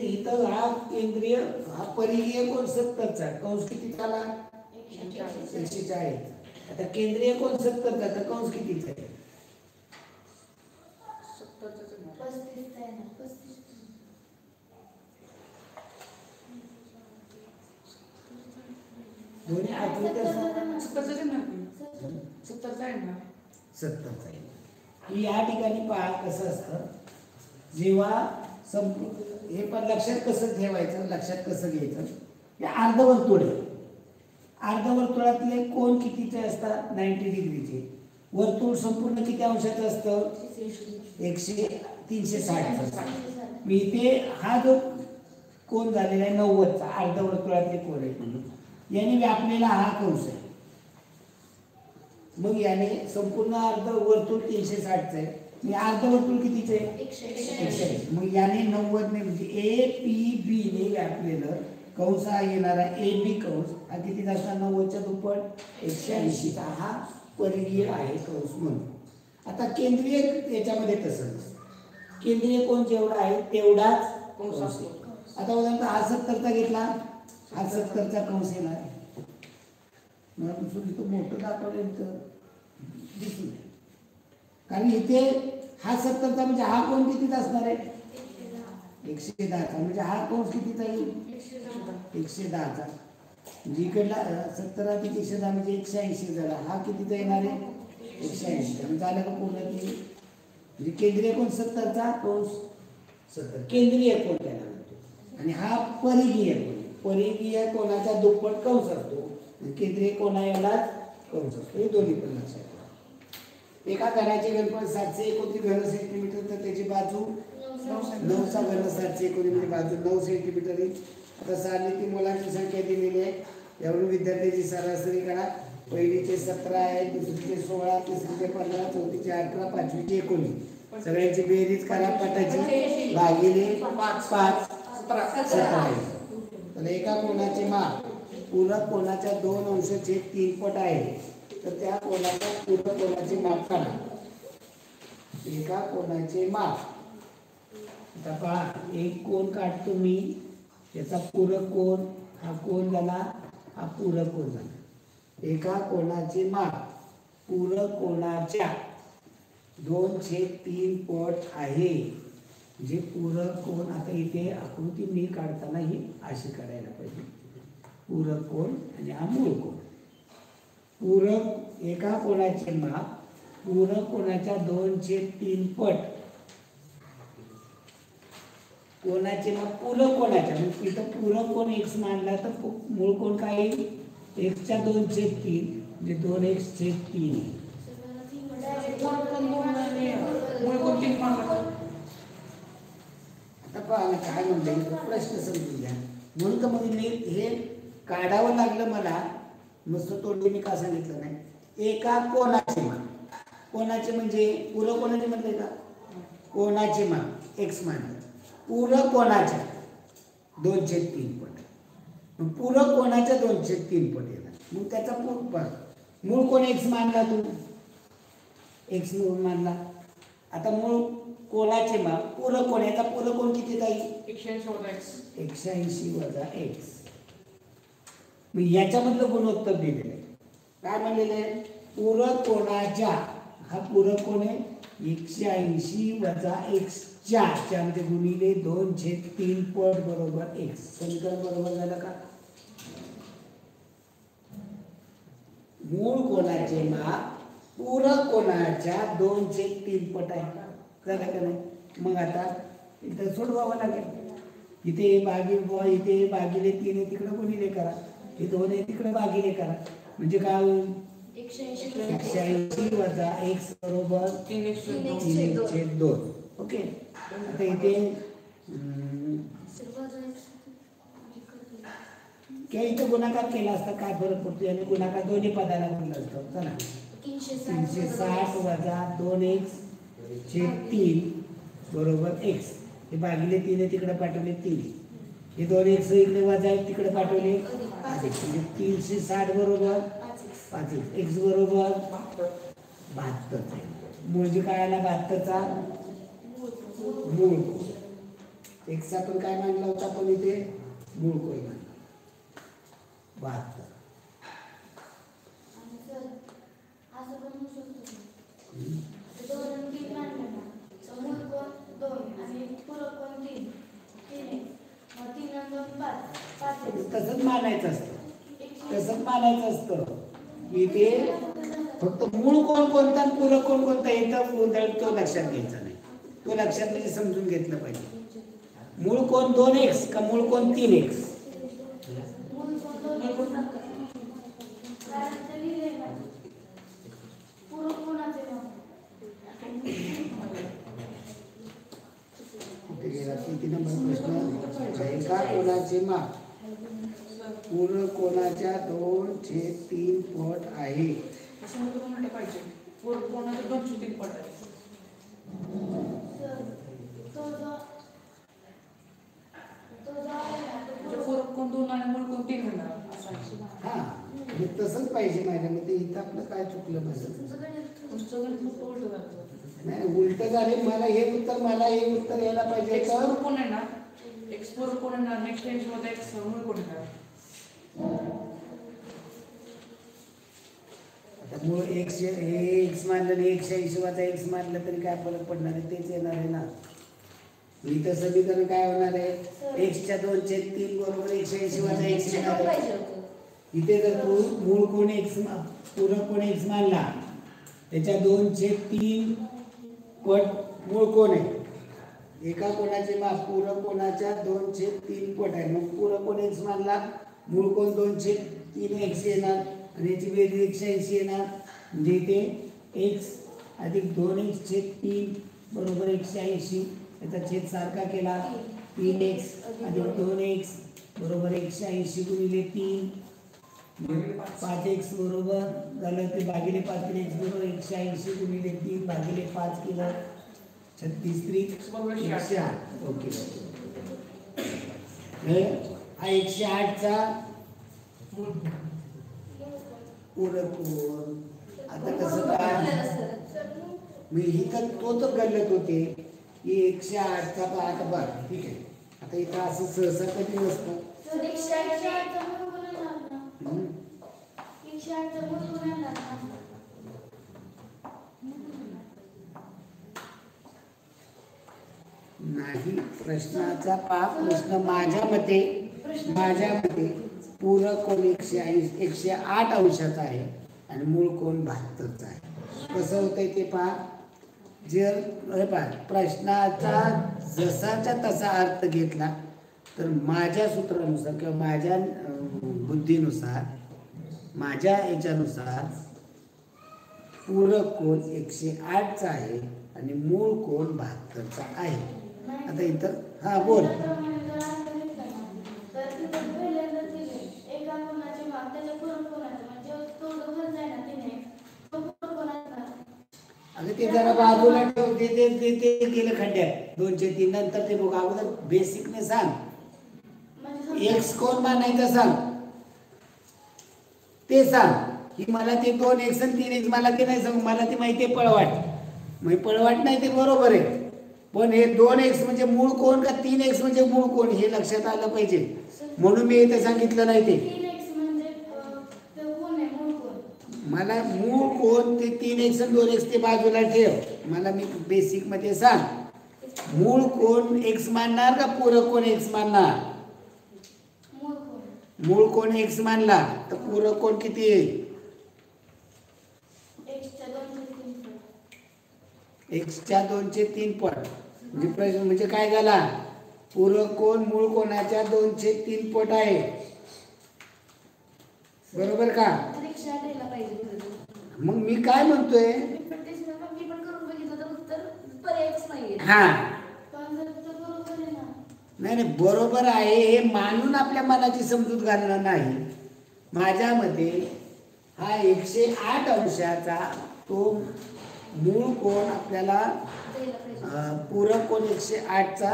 इथं हा केंद्रीय हा परिघीय कोण 70चा आहे, कंस कितीचा आला 140. आता केंद्रीय कोण 70चा तर कंस कितीचा आहे 35. दोन्ही आकृत्या 70चा आहे ना. 70चा आहे. या ठिकाणी पहा कसं असतं जेव्हा हे पण लक्षात कसं ठेवायचं, लक्षात कसं घ्यायचं. हे अर्धवर्तुळ आहे. अर्धवर्तुळातले कोण कितीचे असतात 90 डिग्रीचे. वर्तुळ संपूर्ण किती अंशाचं असतं 360. मी इथे हा जो कोण झालेला आहे 90चा अर्धवर्तुळातले कोण आहे म्हणून याने व्यापलेला हा कंस आहे. मग याने संपूर्ण अर्धवर्तुळ 360चं आहे. मी अर्धवर्तुळ कितीचे 180. मग याने 90 ने म्हणजे APB ने व्यापलेलं कंस हा येणार आहे AB कंस हा किती असणार 90च्या दुप्पट 180चा हा परिघीय आहे कंस म्हणून. आता केंद्रीय याच्यामध्ये तसं केंद्रीय कोण जेवढा आहे तेवढाच कंस असतो. आता उदाहरणार्थ हा 70चा घेतला हा 70चा कंस येणार आहे. मला तो मोठं दाखवलं तर दिसून कारण इथे हा 70चा म्हणजे हा कोण कितीचा असणार आहे 110चा म्हणजे हा कंस कितीचा येईल 110चा. म्हणजे इकडला 70 अधिक 110 म्हणजे 180 झाला. हा कितीचा येणार आहे 180 झालं का पूर्ण की म्हणजे केंद्रीय कोण 70चा कंस 70 केंद्रीय कोण त्याला म्हणतो. आणि हा परिघीय कोण परिघीय कोणाचा दुप्पट कंस असतो केंद्रीय कोणालाच कंस असतो. हे दोन्ही पण लक्षात ठेवा. एका घराचे घनफळ 729 घन सेंटीमीटर तर त्याची बाजू 9 चा घन 719 म्हणजे बाजू 9 सेंटीमीटर येईल. आता सारणीतील मुलांची संख्या दिलेली आहे. यावरून विद्यार्थ्यांची सरासरी करा. पहिलीचे 17 आहे, दुसरीचे 16, तिसरीचे 15, चौथीचे 18, पाचवीचे 19. सगळ्यांची बेरीज करा पटाची भागिले 5 17 आहे. तर एका कोणाचे माप पूरक कोणाच्या 2 अंशाचे 3 पट आहे. तर त्या कोणाच्या पूरक कोणाचे माप काढा. एका कोणाचे माप आता पहा, एक कोण काढतो मी, त्याचा पूरक कोण हा कोण झाला, हा पूरक कोण झाला. एका कोणाचे माप पूरक कोणाच्या 2/3 पट आहे. जे पूरक कोण, आता इथे आकृती मी काढताना ही अशी काढायला पाहिजे. पूरक कोण आणि हा मूळ कोण. पूरक एका कोणाचे माप पूरक कोणाच्या 2/3 पट. कोणाचे माप पूरक कोणाच्या, मग इथं पूरक कोण x मानला तर मूळ कोण काय येईल, x च्या 2/3 म्हणजे 2x/3. आता पहा ना काय म्हणले, प्रश्न समजून घ्या. म्हणून तर मग मी हे काढावं लागलं मला. नुसतं तोंडी मी का सांगितलं नाही. एका कोणाचे माप, कोणाचे म्हणजे पूरक कोणाचे म्हटले का, कोणाचे माप x मानलं. पूरक कोणाच्या 2/3 पट. मग पूरक कोणाच्या 2/3 पट येणार. मग त्याचा मूळ कोण x मानला, तू x मूळ मानला. आता मूळ कोणाचे माप पूरक कोण, याचा पूरक कोण किती जाईल 180 वजा x. मग याच्यामधलं गुणोत्तर दिलेलं आहे. काय म्हणलेलं आहे, पूरक कोणाच्या, हा पूरक कोण आहे 180 वजा x मध्ये गुणिले 2/3 पट बरोबर x. समीकरण बरोबर झालं का. मूळ कोणाचे माप पूरक कोणाच्या 2/3 पट आहे. झालं का नाही. मग आता इथं सोडवावं लागेल. इथे इथे भागिले 3 आहे, तिकडे गुणिले करा. हे 2 आहे, तिकडे भागिले करा. म्हणजे काय होईल 180 वजा x बरोबर 3x/2. ओके. आता इथे किंवा इथे गुणाकार केला असता काय फरक पडतो, आणि गुणाकार दोन्ही पदाला बनला असतो. चला 360 वजा 2x/3 बरोबर x. हे भागिले 3 आहे, तिकडे पाठवले 3. हे 2x इकडे वजा आहे, तिकडे पाठवले अधिक. म्हणजे 360 बरोबर 5x. x बरोबर 72. म्हणजे काय आला 72चा मूळ कोण. x आपण काय मानला होता, पण इथे मूळ कोण मानला 72. तसंच मानायचं असतं, तसंच मानायचं असतं. इथे फक्त मूळ कोण कोणता आणि पूरक कोण कोणता येतं गोंधळ तो लक्षात घ्यायचा नाही. तो लक्षात म्हणजे समजून घेतलं पाहिजे. मूळ कोण 2x का मूळ कोण 3x. किती नंबर प्रश्न. एका कोणाचे माप पूरक कोणाच्या 2/3 पट आहे. पूरक कोणाच्या 2/3 पट आहे. पूरक कोण 2 आणि मूळ कोण 3 होणार. हा तसंच पाहिजे माझ्या मते. इथं आपलं काय चुकलं माझं. नाही उलट झाले. मला हे उत्तर यायला पाहिजे. कोण आहे ना x पूरक कोण आहे ना, नेक्स्ट टेन्शन मध्ये x मूळ कोण आहे. आता मूळ x मानलं आणि 180 वजा x मानलं तरी काय फरक पडणार आहे, तेच येणार आहे ना. इथं समीकरण काय होणार आहे, x च्या 2/3 बरोबर 180 वजा x येणार आहे. इथे जर तू मूळ कोण x पूरक कोण x मानला, त्याच्या 2/3 पट मूळ कोण आहे. एका कोणाचे माप पूरक कोणाच्या 2/3 पट आहे. मग पूरक कोण x मानला, मूळ कोण 2/3 x येणार आणि याची बेरीज 180 येणार. म्हणजे इथे x अधिक 2x/3 बरोबर 180 त्याचा छेद सारखा केला 3x अधिक 2x बरोबर 180 गुणिले 3 5x बरोबर झालं ते भागिले 5 3x बरोबर 180 गुणिले 3 भागिले 5 केलं 36 3 108 ओके हा 108 चा पूरक कोण आता कसं काय मी ही तर तो तर गल्लत होते की 108 चा आता बरं ठीक आहे आता इथं असं सहसा कधी नसतं 108 नाही प्रश्नाचा प्रश्न माझ्या मते पूरक कोण 108 अंशाचा आहे आणि मूळ कोण 72चा आहे. कसं होतंय ते पहा जर प्रश्नाचा जसाच्या तसा अर्थ घेतला तर माझ्या सूत्रानुसार किंवा माझ्या बुद्धीनुसार माझ्या याच्यानुसार पूरक कोण 108चा आहे आणि मूळ कोण 72चा आहे. आता इथं हा बोल अगं ते जरा बाजूला ठेव ते गेलं खड्ड्यात 203 नंतर ते बघ अगोदर बेसिकने सांग एक्स कोण मानायचं सांग ते सांग की मला ते 2x आणि 3x मला ते नाही सांग मला ते माहिती आहे पळवाट मग पळवाट नाही ते बरोबर आहे पण हे 2x म्हणजे मूळ कोण का 3x म्हणजे मूळ कोण हे लक्षात आलं पाहिजे म्हणून मी इथे सांगितलं नाही ते मला मूळ कोण ते 3x आणि 2x ते बाजूला ठेव मला मी बेसिक मध्ये सांग मूळ कोण x मानणार का पूरक कोण x मानणार मूळ कोण x मानला तर पूरक कोण किती येईल x च्या 2/3 पट म्हणजे प्रश्न म्हणजे काय झाला पूरक कोण मूळ कोणाच्या 2/3 पट आहे बरोबर का मग मी काय म्हणतोय हा नाही बरोबर आहे हे मानून आपल्या मनाची समजूत घालणं नाही माझ्या मते हा 108 अंशाचा तो मूळ कोण आपल्याला पूरक कोण 108चा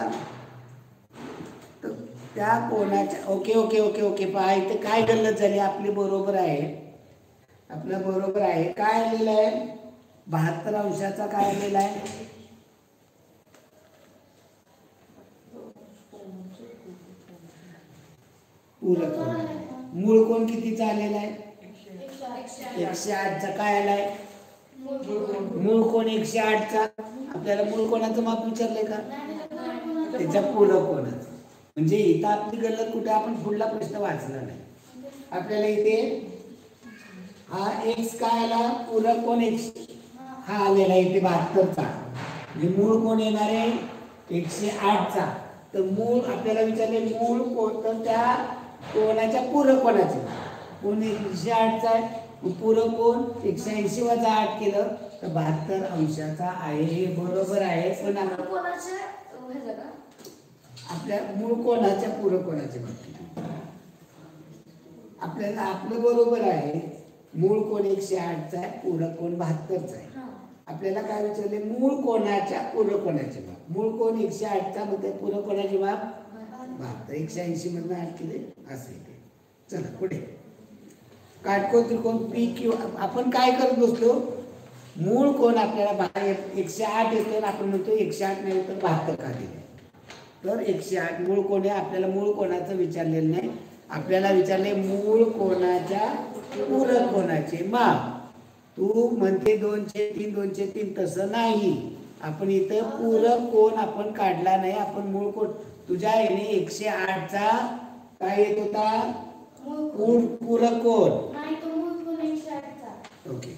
त्या कोणाच्या ओके ओके ओके ओके पहा इथे काय गल्लत झाली आपली बरोबर आहे आपलं बरोबर आहे काय आलेलं आहे 72 अंशाचा काय आलेला आहे पूरक कोण मूळ कोण कितीचा आलेला आहे 108 चा काय आलाय मूळ कोण 108 चा आपल्याला मूळ कोणाचं माप विचारलंय का त्याच्या पूरक कोणाचं म्हणजे इथं आपली गल्लत कुठे आपण पुढला प्रश्न वाचला नाही आपल्याला इथे हा x काय आला पूरक कोण x हा आलेला इथे 72 चा म्हणजे मूळ कोण येणार आहे 108 चा तर मूळ आपल्याला विचारले मूळ कोण तर त्या कोणाच्या पूरक कोणाचे कोण 108 चा आहे पूरक कोण 180 वजा 8 केलं तर 72 अंशाचा आहे हे बरोबर आहे पण आपल्या मूळ कोणाच्या पूरक कोणाच्या बाबतीत आपल्याला आपलं बरोबर आहे मूळ कोण 108 चा आहे पूरक कोण 72 चा आहे आपल्याला काय विचारले मूळ कोणाच्या पूरक कोणाचे माप मूळ कोण 108 चा मध्ये पूरक कोणाचे माप 72 180 मधनं 8 केले असे ते चला पुढे काटकोन त्रिकोण पी क्यू आपण काय करत बसलो मूळ कोण आपल्याला 108 येतो आणि आपण म्हणतो 108 नाही तर 72 का दिले तर 108 मूळ कोण आहे आपल्याला मूळ कोणाचं विचारलेलं नाही आपल्याला विचारले मूळ कोणाच्या पूरक कोणाचे माप तू म्हणते 2/3 तसं नाही आपण इथं पूरक कोण आपण काढला नाही आपण मूळ कोण तुझ्या याने 108 चा काय येत होता पूरक कोण ओके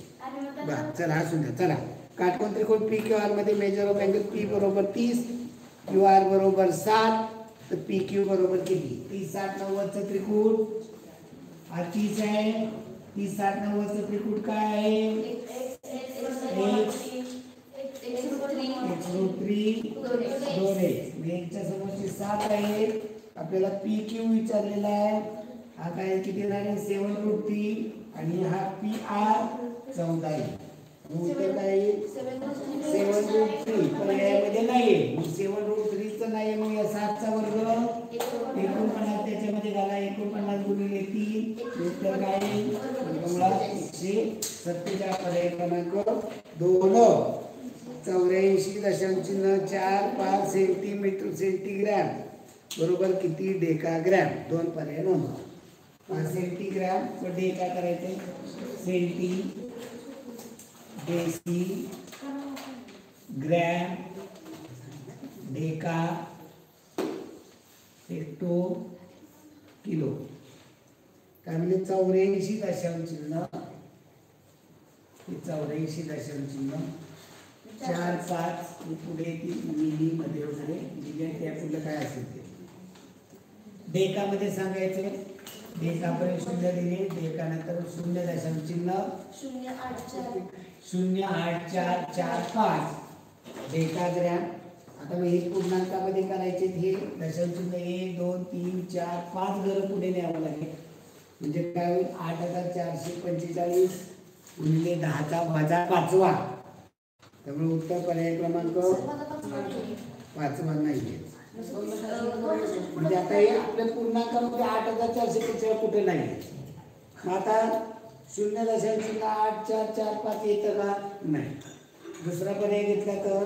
बर चला असू द्या चला काटकोन त्रिकोण पी क्यू आर मध्ये मेजर ऑफ अँगल पी बरोबर 30 क्यू आर बरोबर 7 तर पी क्यू बरोबर किती 30 60 90 चा त्रिकोण हा 30 आहे 30 60 90 चा त्रिकोण काय आहे x √3 2x यांच्या समोरची 7 आहे. आपल्याला पी क्यू विचारलेला आहे. हा काय किती झाले 7√3 आणि हा पी आर 14 आहे. उत्तर काय येईल 7√3 पर्यायामध्ये नाहीये. 7√3 नाहीये मग या 7चा वर्ग 49 त्याच्यामध्ये घाला 49 गुणिले 3 उत्तर काय येईल 147 पर्याय क्रमांक 2 84.45 सेंटीमीटर सेंटीग्रॅम बरोबर किती डेकाग्रॅम. 2 पर्याय नोंदवा. सेंटीग्रॅम व डेका करायचे centi deci gram deca hecto kilo काय म्हणजे 84 दशांश चिन्ह 84 दशांश चिन्ह 4 5 पुढे ती मिली मध्ये वगैरे मिली त्या पुढे काय असेल ते डेका मध्ये सांगायचे. डेका पर्यंत 0 दिले डेका नंतर 0 दशांश चिन्ह 0.8445 डेका ग्रॅम. आता मग हे पूर्णांकामध्ये करायचे हे दशांश चिन्ह 1 2 3 4 5 घर पुढे न्यावं लागेल म्हणजे काय होईल 8445 गुणिले 10चा वजा 5वा. त्यामुळे उत्तर पर्याय क्रमांक 5वा नाहीये. म्हणजे आता हे आपल्या पूर्णांकामध्ये 8445 कुठे नाही. मग आता 0.8445 येतं का नाही. दुसरा पर्याय घेतला तर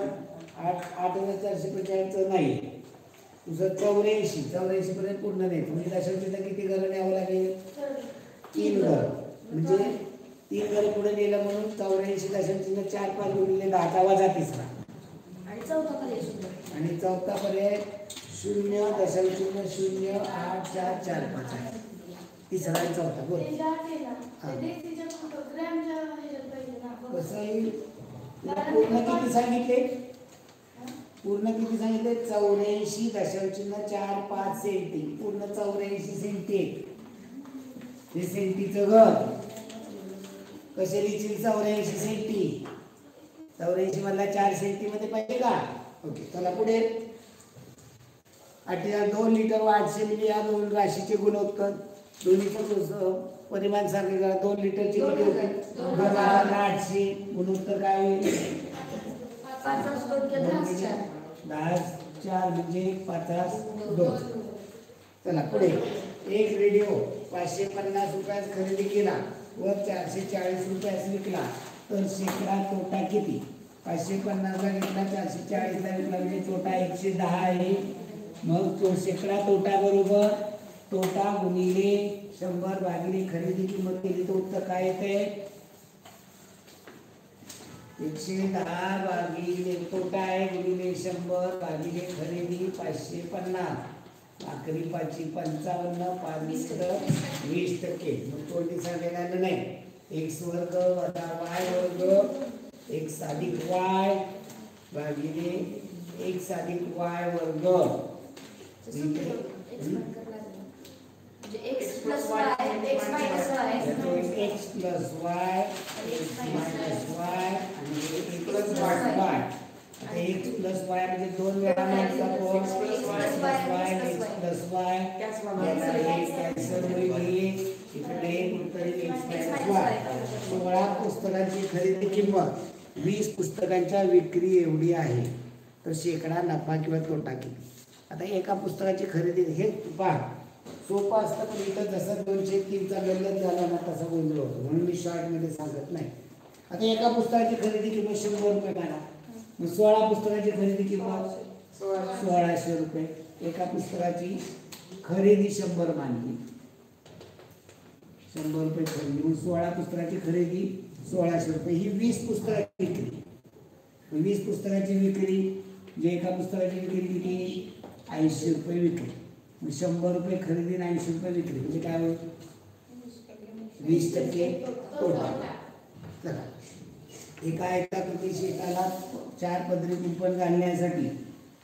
8445 नाही. दुसरं 84 पर्यंत पूर्ण नाही म्हणजे दशांश किती घर न्यावं लागेल 3 घर म्हणजे 3 घर पुढे नेलं म्हणून 84 दशांश 4 5 गुणिले 10चा वजा 3रा आणि चौथा पर्याय 0.08445 आहे. तिसरा आणि चौथा बोल कसं येईल पूर्ण किती सांगितले 84.45 सेंटी पूर्ण 84 सेंटी हे सेंटीचं घर कसे लिहिशील 84 सेंटी 84 मधला 4 सेंटी मध्ये पाहिजे का. ओके चला पुढे 2 लिटर व 800 मिली या दोन राशीचे गुणोत्तर दोन्हीचं परिमाण सारखे करा. 2 लिटरचे किती होते 800 गुणोत्तर काय होईल 10 म्हणजे 50 चला पुढे एक रेडिओ 550 रुपयात खरेदी केला व 440 रुपयास विकला तर शेकडा तोटा किती. 550 ला घेतला 440 ला विकला म्हणजे तोटा 110 आहे. मग तो शेकडा तोटा बरोबर तोटा गुणिले 100 भागिले खरेदी किंमत केली तर उत्तर काय येते 110 भागिले तोटा आहे गुणिले 100 भागिले खरेदी 550 आखरी 55 20%. मग तोंडी सांगायला नाही x वर्ग वजा y वर्ग x अधिक y भागिले x अधिक y वर्ग x plus y x minus y x plus y x minus y आणि x plus y आता x plus y म्हणजे 2 वेळा मागचा कोण x plus y कॅन्सल होईल इकडे उत्तर x minus y. 16 पुस्तकांची खरेदी किंमत 20 पुस्तकांच्या विक्री एवढी आहे तर शेकडा नफा किंवा तोटा किती. आता एका पुस्तकाची खरेदी हे पहा सोपं असतं पण इथं जसं 203चा गल्लत झाला ना तसा गोंधळ होतो म्हणून मी शॉर्टमध्ये सांगत नाही. आता एका पुस्तकाची खरेदी किंमत 100 रुपये काढा मग 16 पुस्तकाची खरेदी किंमत 1600 रुपये. एका पुस्तकाची खरेदी 100 मानली 100 रुपये खरेदी मग 16 पुस्तकाची खरेदी 1600 रुपये ही 20 पुस्तकाची विक्री. 20 पुस्तकाची विक्री जे एका पुस्तकाची विक्री किती 80 रुपये विक्री मग 100 रुपये खरेदी आणि 80 रुपये विक्री म्हणजे काय होईल 20% तोटा. चला एका एकाकृती शेताला 4 पदरी कुंपण घालण्यासाठी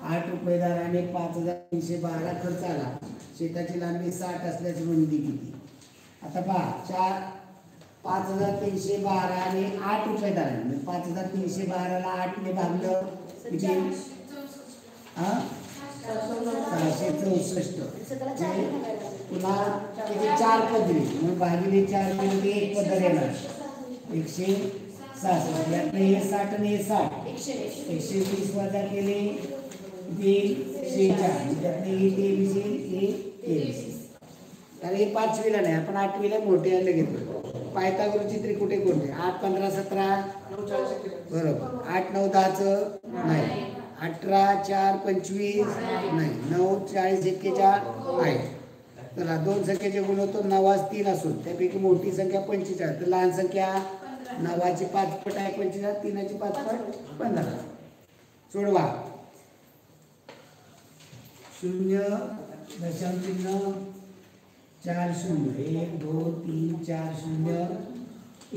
8 रुपये दराने 5312 खर्च आला. शेताची लांबी 60 असल्याची रुंदी किती. आता पहा 5312 आणि 8 रुपये दराने 5312 ला 8 ने भागलं किती 64 664. सतरा चार भागायला. पुन्हा किती 4 पदरी मग भागिले 4 केले की 1 पदर येणार 166. यातलं हे 60 आणि हे 60 120 वजा केले ते 46. त्यातले हे 23 हे 23. कारण हे 5वीला नाही आपण 8वीला मोठे यायला घेतो. पायथागोरसची त्रिकुटे कोणते 8 15 17 बरोबर 8 9 10 नाही 18 4 25 नाही 9 40 41 आहे. चला दोन संख्येचे गुणोत्तर 9 3 असून त्यापैकी मोठी संख्या 45 तर लहान संख्या 9ची 5 पट आहे 45 3ची 5 पट 15. सोडवा 0 दशांश चिन्ह 4 0 1 2 3 4 0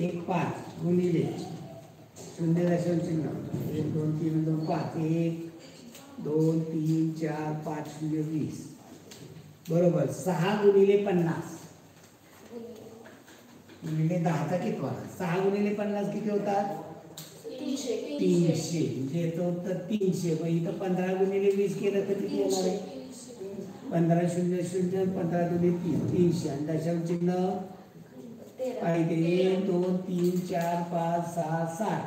1 5 गुणिले 0 दशांश चिन्ह 1 2 3 2 5 1 2 3 4 5 0 20 बरोबर 6 गुणिले 50 गुणिले 10चा कितवा 6 गुणिले 50 किती होतात 300 म्हणजे येतं होतं 300. मग इथं 15 गुणिले 20 केलं तर किती येणार आहे 15 0 0 15 दुणे 300 आणि दशांश चिन्ह पाहिजे 1 2 3 4 5 6 7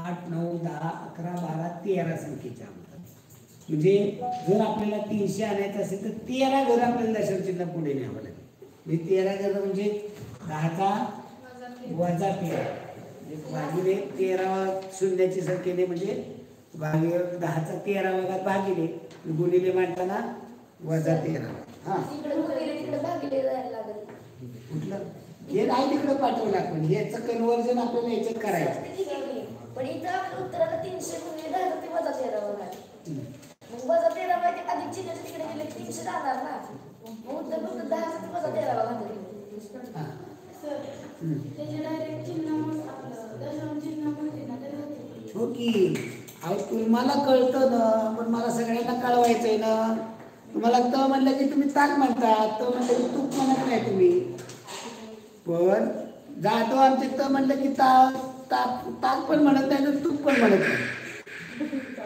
8 9 10 11 12 13 संख्येच्या म्हणजे जर आपल्याला 300 आणायचं असेल तर 13 घर आपल्याला दशांश चिन्ह पुढे न्यावं लागेल. म्हणजे 13 घर म्हणजे 10चा वजा 13 भागिले 13 शून्याची संख्येने म्हणजे भागिले 10चा 13 भागात भागिले गुणिले मांडताना वजा 13. हा तिकडे भागिले जायला लागेल. कुठलं हे नाही तिकडं पाठवलं आपण ह्याचं कन्व्हर्जन आपल्याला याच्यात करायचं. पण इथं आपल्या उत्तराला 300 गुणिले 10 ते वजा 13 बघा. मग वजा 13 मध्ये अधिक चिन्हाच्या तिकडे गेले 300 राहणार ना. मग उत्तर फक्त 10 ते वजा 13 बघा. त्याचे डायरेक्ट चिन्ह आपलं दशांश चिन्ह म्हणजे ना ते हो की अहो तुम्हाला कळतं ना पण मला सगळ्यांना कळवायचंय ना. तुम्हाला त म्हणलं की तुम्ही ताक म्हणता त म्हणलं की तूप म्हणत नाही तुम्ही. पण जातो आमचे त म्हणलं की ताक पण म्हणत नाही तर तूप पण म्हणत नाही.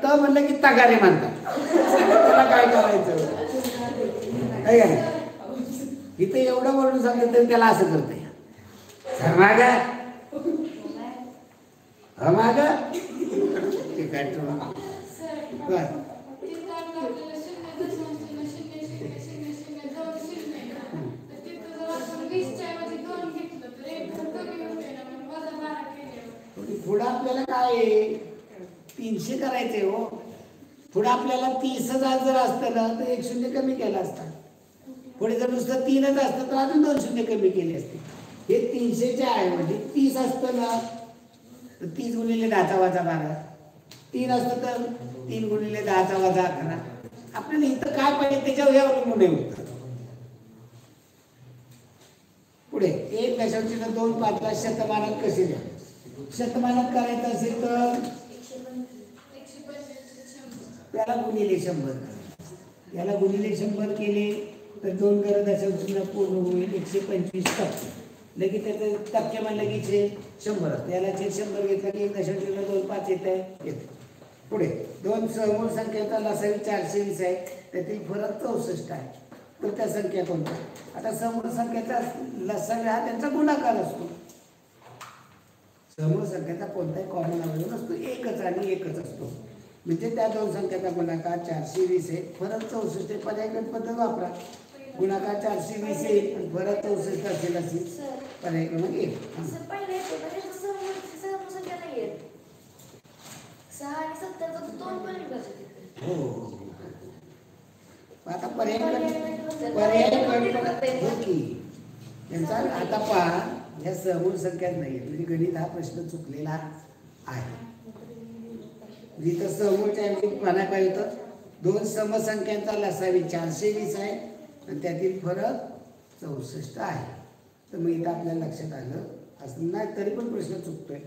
त म्हणलं की तगारे म्हणतात. त्याला काय करायचं काय का इथं एवढं म्हणून सांगितलं तरी त्याला असं करता येईल माग ते काय पुढं आपल्याला काय 300 करायचंय हो. पुढे आपल्याला 30,000 जर असतं ना तर 1 शून्य कमी केला असता. पुढे जर नुसतं 3च असतं तर अजून 2 शून्य कमी केले असते. हे 300चे आहे म्हणजे 30 असतं ना तर 30 गुणिले 10चा वजा 12 3 असतं तर 3 गुणिले 10चा वजा 11. आपल्याला इथं काय पाहिजे त्याच्यावर हे अवलंबून आहे उत्तर. पुढे 1 दशांश 2 5ला शतमानात कसे द्या. शतमानात करायचं असेल तर त्याला गुणिले 100 याला गुणिले 100 केले तर 2 गरज दशांश पूर्ण होईल 125 टक्के. लगेच त्याचं टक्के म्हणलं की 100 याला 100 घेतलं की 1 दशांश 2 5 येते. पुढे 2 समूळ संख्येचा लसावी 420 आहे त्यातील फरक 64 आहे. तर त्या संख्या कोणत्या. आता समूळ संख्येचा लसावी हा त्यांचा गुणाकार असतो. समूळ संख्येचा कोणताही कॉमन अवयव नसतो एकच आणि एकच असतो. म्हणजे त्या 2 संख्येचा गुणाकार 420 आहे फरक 64 आहे. पर्याय पद्धत वापरा. गुणाकार 420 आहे फरक 64 असेल असेल पर्याय क्रमांक 1. हो आता पर्याय यांचा आता पहा ह्या समूळ संख्याच नाही म्हणजे गणित हा प्रश्न चुकलेला आहे. जिथं समूळच्या ऐवजी म्हणायला पाहिजे होतं 2 समसंख्यांचा लसावी 420 आहे आणि त्यातील फरक 64 आहे. तर मग इथं आपल्याला लक्षात आलं असं नाही तरी पण प्रश्न चुकतोय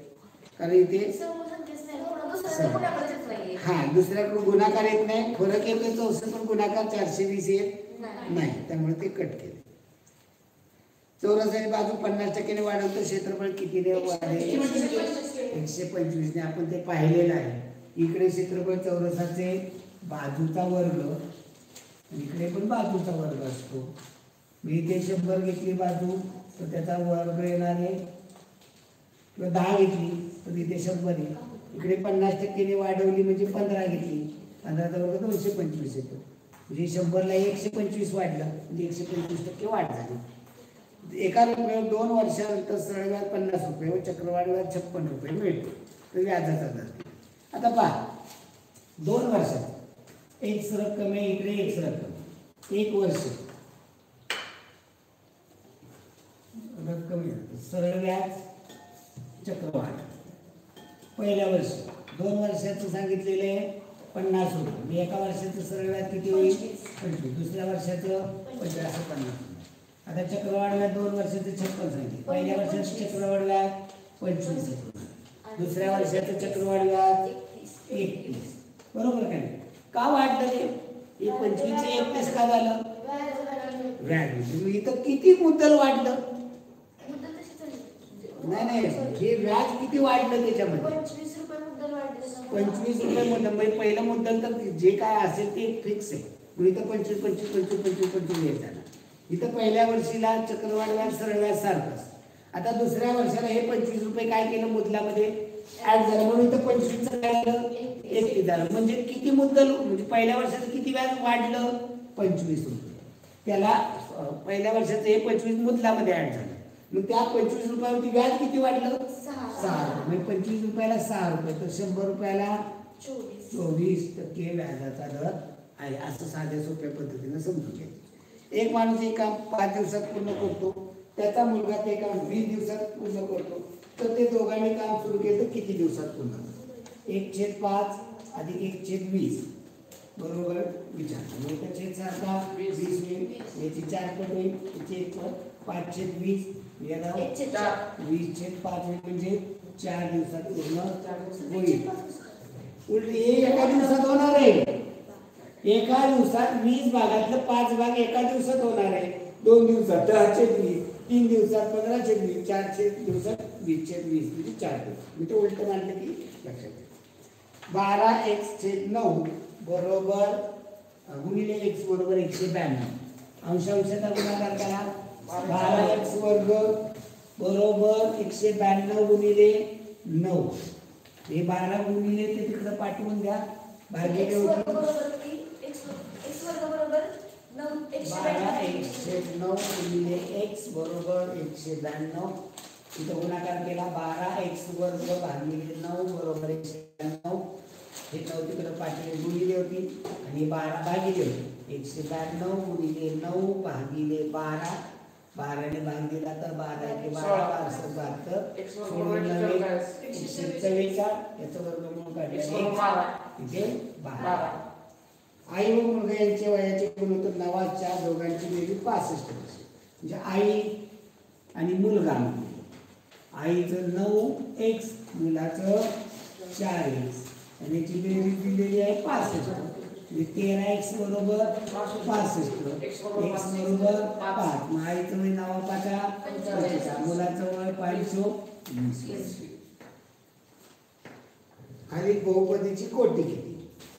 कारण इथे हा दुसऱ्याकडून गुणाकार येत नाही फरक येतोय 64 पण गुणाकार 420 येत नाही त्यामुळे ते कट केले. चौरसाची बाजू 50% वाढवतं क्षेत्रफळ कितीने वाढेल 125 ने. आपण ते पाहिलेलं आहे. इकडे क्षेत्रफळ चौरसाचे बाजूचा वर्ग आणि इकडे पण बाजूचा वर्ग असतो. मी इथे 100 घेतली बाजू तर त्याचा वर्ग येणार आहे, किंवा 10 घेतली तर इथे 100 येईल. इकडे 50% वाढवली म्हणजे 15 घेतली, 15चा वर्ग 225 येतो. म्हणजे 100ला 125 वाढलं म्हणजे 125% वाढ झाली. एका रुपयावर 2 वर्षानंतर सरळ व्याज 50 रुपये व चक्रवाढ व्याज 56 रुपये मिळतो. तर व्याजाचा दर आता पहा, 2 वर्षात एक्स रक्कम आहे, इकडे एक्स रक्कम, 1 वर्ष रक्कम आहे, सरळ व्याज चक्रवाढ. पहिल्या वर्षी 2 वर्षाचं सांगितलेलं आहे 50 रुपये, मी एका वर्षाचं सरळ व्याज किती होईल 25, दुसऱ्या वर्षाचं 50. आता चक्रवाढ व्याज 2 वर्षाचं 56 सांगितले, पहिल्या वर्षाचं चक्रवाढ व्याज 25, दुसऱ्या वर्षाचं चक्रवाढ व्याज 31. बरोबर काय? का वाढलं ते? हे 25 चे 31 का झालं? व्याज. इथं किती मुद्दल वाढलं? नाही हे व्याज किती वाढलं त्याच्यामध्ये? 25 रुपये मुद्दल वाढले. 25 रुपये मुद्दल. म्हणजे पहिलं मुद्दल तर जे काय असेल ते फिक्स आहे. मग इथं 25 घ्यायचा ना. इथं पहिल्या वर्षीला चक्रवाढ व्याज सरळ व्याज सारखंच. आता दुसऱ्या वर्षाला हे 25 रुपये काय केलं मुद्दलामध्ये ऍड झालं, म्हणून इथं 25चं काय झालं 31 झालं. म्हणजे किती मुद्दल, म्हणजे पहिल्या वर्षाचं किती व्याज वाढलं 25 रुपये. त्याला पहिल्या वर्षाचं हे 25 मुद्दलामध्ये ऍड झालं. मग त्या 25 रुपयावरती व्याज किती वाढलं 6. म्हणजे 25 रुपयाला 6 रुपये, तर 100 रुपयाला 24% व्याजाचा दर आहे. असं साध्या सोप्या पद्धतीने समजून घ्यायचं. एक माणूस हे काम 5 दिवसात पूर्ण करतो, त्याचा मुलगा ते काम 20 दिवसात पूर्ण करतो, तर ते दोघांनी काम सुरू केलं तर किती दिवसात पूर्ण करतो? 1/5 अधिक 1/20 बरोबर विचार. एक छेद सारखा 20 होईल, याची 4 पट होईल, याची 1 पट 5/20 याला 20/5 म्हणजे 4 दिवसात पूर्ण होईल. उलट हे एका दिवसात होणार आहे. एका दिवसात 20 भागातलं 5 भाग एका दिवसात होणार आहे. 2 दिवसात 10/20, 3 दिवसात 15/20, 4 दिवसात 20/20 म्हणजे 4 दिवस. मी ते उलट मांडलं की लक्षात घ्या. 12x/9 बरोबर गुणिले x बरोबर 192. अंशांशाचा गुणाकार करा. 12x वर्ग बरोबर 192 गुणिले 9. हे 12 गुणिले ते तिकडे पाठवून द्या. भागिले x वर्ग बरोबर 12x/9 गुणिले x बरोबर 192. इथं गुणाकार केला. 12x वर्ग भागिले 9 बरोबर 192. हे 9 तिकडे पाठवले गुणिले होती आणि 12 भागिले होते. 192 गुणिले 9 भागिले 12. 12 ने भाग दिला तर 12 × 12 72. सोडून 144 याचं वर्गमूळ काढले इथे 12. आई व मुलगा यांच्या वयाचे गुणोत्तर 9/4 दोघांची बेरीज 65 म्हणजे आई आणि मुलगा. आईचं 9x मुलाचं 4x आणि याची बेरीज दिलेली आहे 65. म्हणजे 13x बरोबर 65, x बरोबर 5. मग आईचं वय 9×5 मुलाचं वय 520. खाली बहुपदीची कोटी किती?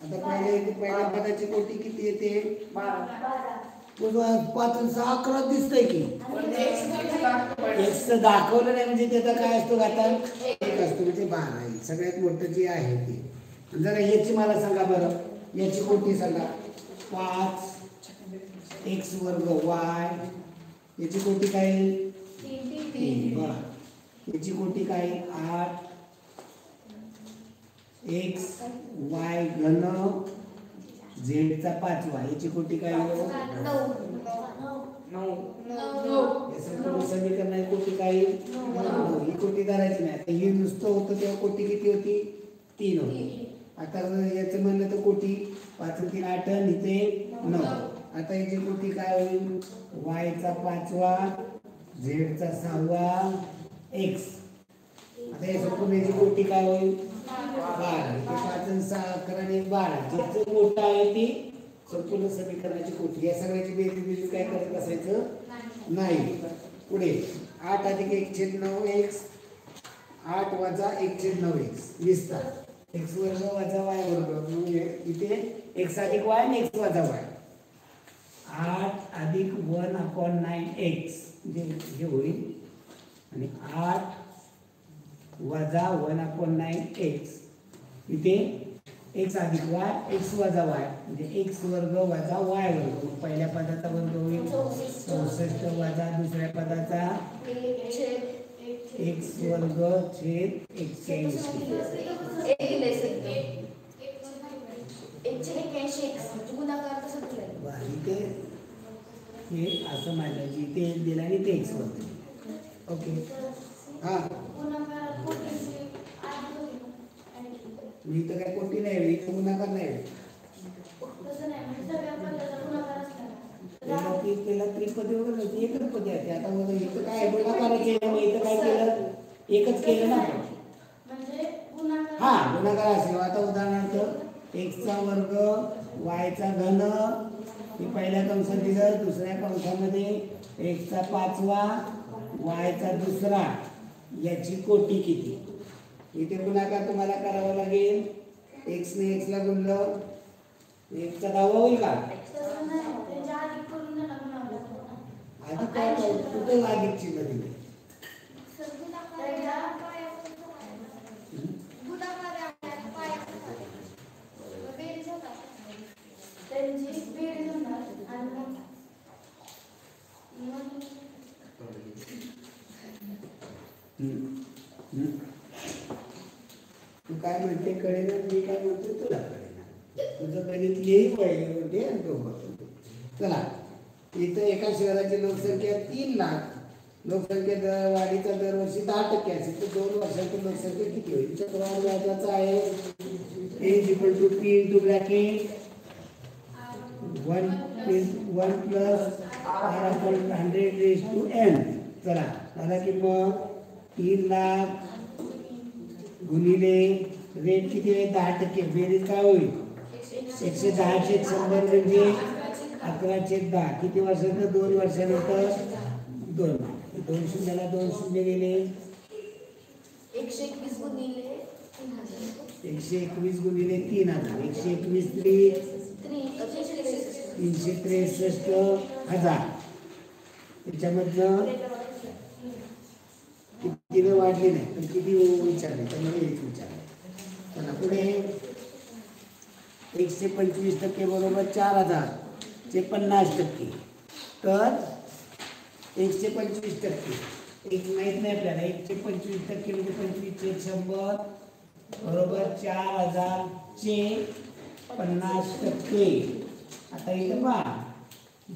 आता पहिल्या पदाची कोटी किती येते 12. 5 आणि 6 11 दिसतंय की x दाखवलं नाही म्हणजे त्याचा काय असतो घातांक 1 असतो, म्हणजे 12 आहे. सगळ्यात मोठं जे आहे ते. जरा याची मला सांगा बरं, याची कोटी सांगा. 5x वर्ग y याची कोटी काय 3. याची कोटी काय 8 x y घन z चा 5 याची कोटी काय 9. समीकरण कोटी काय 9. ही कोटी धरायची नाही. आता ही नुसतं होतं तेव्हा कोटी किती होती 3 होती. आता याचं म्हणलं तर कोटी 5 × 3 8 आणि इथे 9. आता याची कोटी काय होईल y चा 5 z चा 6 x. आता या संपूर्ण कोटी काय होईल 12. 5 आणि 6 11 आणि 12 जितकं मोठं आहे ती संपूर्ण समीकरणाची कोटी. या सगळ्याची बेरीज काय करत असायचं नाही. पुढे 8 अधिक 1/9x 8 वजा 1/9x विस्तार x वर्ग वजा y वर्ग. म्हणजे इथे x अधिक y आणि x वजा y 8 अधिक 1/9x म्हणजे हे होईल आणि 8 वजा 1/9x इथे x अधिक y x वजा y म्हणजे x वर्ग वजा y वर्ग. पहिल्या पदाचा वर्ग होईल 64 वजा दुसऱ्या पदाचा x वर्ग छेद 81. इथे हे असं मांडायची इथे एक दिला आणि ते x वर्ग. ओके हा गुणाकारात कोटीची आधी होती. मी इथं काय कोटी नाही इथं गुणाकार नाही तसं नाही म्हणजे सगळ्या पदाचा गुणाकार असताना त्याला त्रिपदी वगैरे नव्हती एकच पदी आहे आता वगैरे इथं काय गुणाकार केलं मग इथं काय केलं एकच केलं ना म्हणजे गुणाकार हा गुणाकार असेल. आता उदाहरणार्थ एक्सचा वर्ग वायचा घन हे पहिल्या कंसात दिलं दुसऱ्या कंसामध्ये एक्सचा 5वा वायचा 2रा याची कोटी किती. इथे गुणाकार तुम्हाला करावा लागेल. एक्सने एक्सला गुणलं एक्सचा 10वा होईल का तसं नाही त्याच्या आधी करून नका गुणाकार. आधी काय कुठे अधिक चिन्ह दिले त्यांची बेरीज होणार आणि मग तू काय म्हणते कळेल मी काय म्हणतो तुला कळेल. तुझं गणित लिही पाहिजे म्हणते आणि तो बघतो. चला इथं एका शहराची लोकसंख्या 3 लाख लोकसंख्या वाढीचा दरवर्षी 10% असेल तर 2 वर्षाची लोकसंख्या किती होईल. चक्रवाढ व्याजाचा आहे A = P × ब्रॅकेट 1 + R/100⁴n. चला झाला की मग 3 लाख गुणिले रेट किती आहे 10% बेरीज काय होईल 110/100 म्हणजे 11/10. किती वर्षानंतर 2 वर्षानंतर 2 शून्याला 2 शून्य गेले 121 गुणिले 121 गुणिले 3000 121 × 363,000 त्याच्यामधनं कितीने वाढले नाही पण किती विचारले तर मला हेच विचारले. चला पुढे 125% बरोबर 4000 चे 50% तर 125% एक माहित नाही आपल्याला 125% म्हणजे 25/100 बरोबर 4000 चे 50%. आता इथे पहा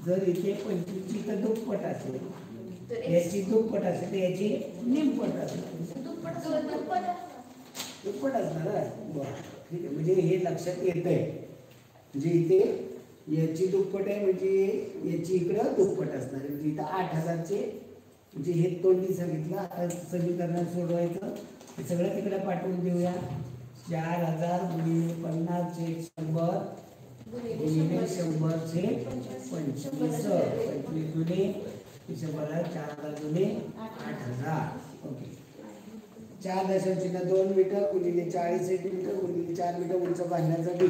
जर इथे 25 तर दुप्पट असेल याची दुप्पट असेल तर याची निमपट असेल दुप्पट असणार आहे. बरं ठीक आहे म्हणजे हे लक्षात येत आहे म्हणजे इथे याची दुप्पट आहे म्हणजे याची इकडं दुप्पट असणार आहे म्हणजे इथं 8000चे म्हणजे हे तोंडी सांगितलं. आता समीकरण सोडवायचं हे सगळं तिकडे पाठवून देऊया. 4000 गुणिले 50 चे 100 गुणिले 100 चे 25 25 गुणे 100 4000 गुणे 8000. ओके 4.2 मीटर गुणिले 40 सेंटीमीटर गुणिले 4 मीटर उंच बांधण्याचा बी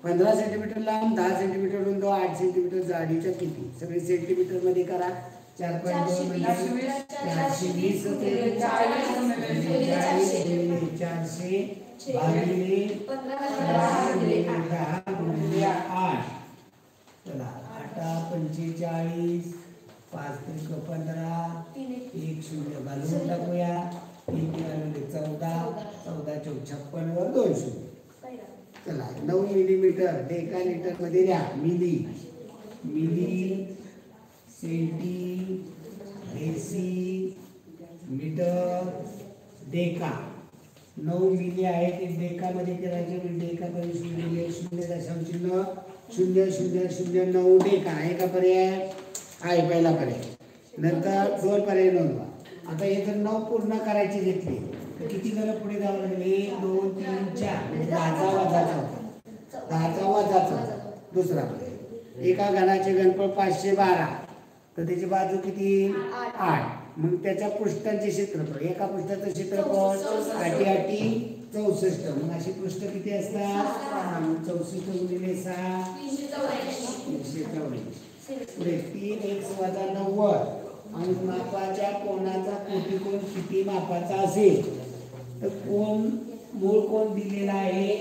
15 सेंटीमीटर लांब 10 सेंटीमीटर रुंद 8 सेंटीमीटर जाडीच्या किती सगळे सेंटीमीटर मध्ये करा. 4.2 म्हणजे 420 400 भागिले 10 गुणिले 8. चला 8 45 5 त्रिक 15 1 0 घालून टाकूया 3 घालून 14 14 × 56 वर 2 शून्य. चला 9 मिलीमीटर डेका मध्ये द्या milli centi deci metre deca 9 milli आहे ते डेकामध्ये करायचे म्हणजे डेकामध्ये 0.0009 डेका आहे का पर्याय आहे पहिला पर्याय. नंतर 2 पर्याय नोंदवा. आता हे जर 9 पूर्ण करायचे घेतले तर किती जण पुढे जावं लागेल 1 2 3 4 म्हणजे 10चा वजाचा दुसरा पर्याय. एका घनाचे घनफळ 512 तर त्याची बाजू किती 8 मग त्याच्या पृष्ठांचे क्षेत्रफळ एका पृष्ठाचं क्षेत्रफळ 8 64 मग अशी पृष्ठ किती असतात 64 गुणिले 6 344 पुढे 3x वजा 90 आणि मापाच्या कोणाचा कोटिकोण किती मापाचा असेल तर कोण मूळ कोण दिलेला आहे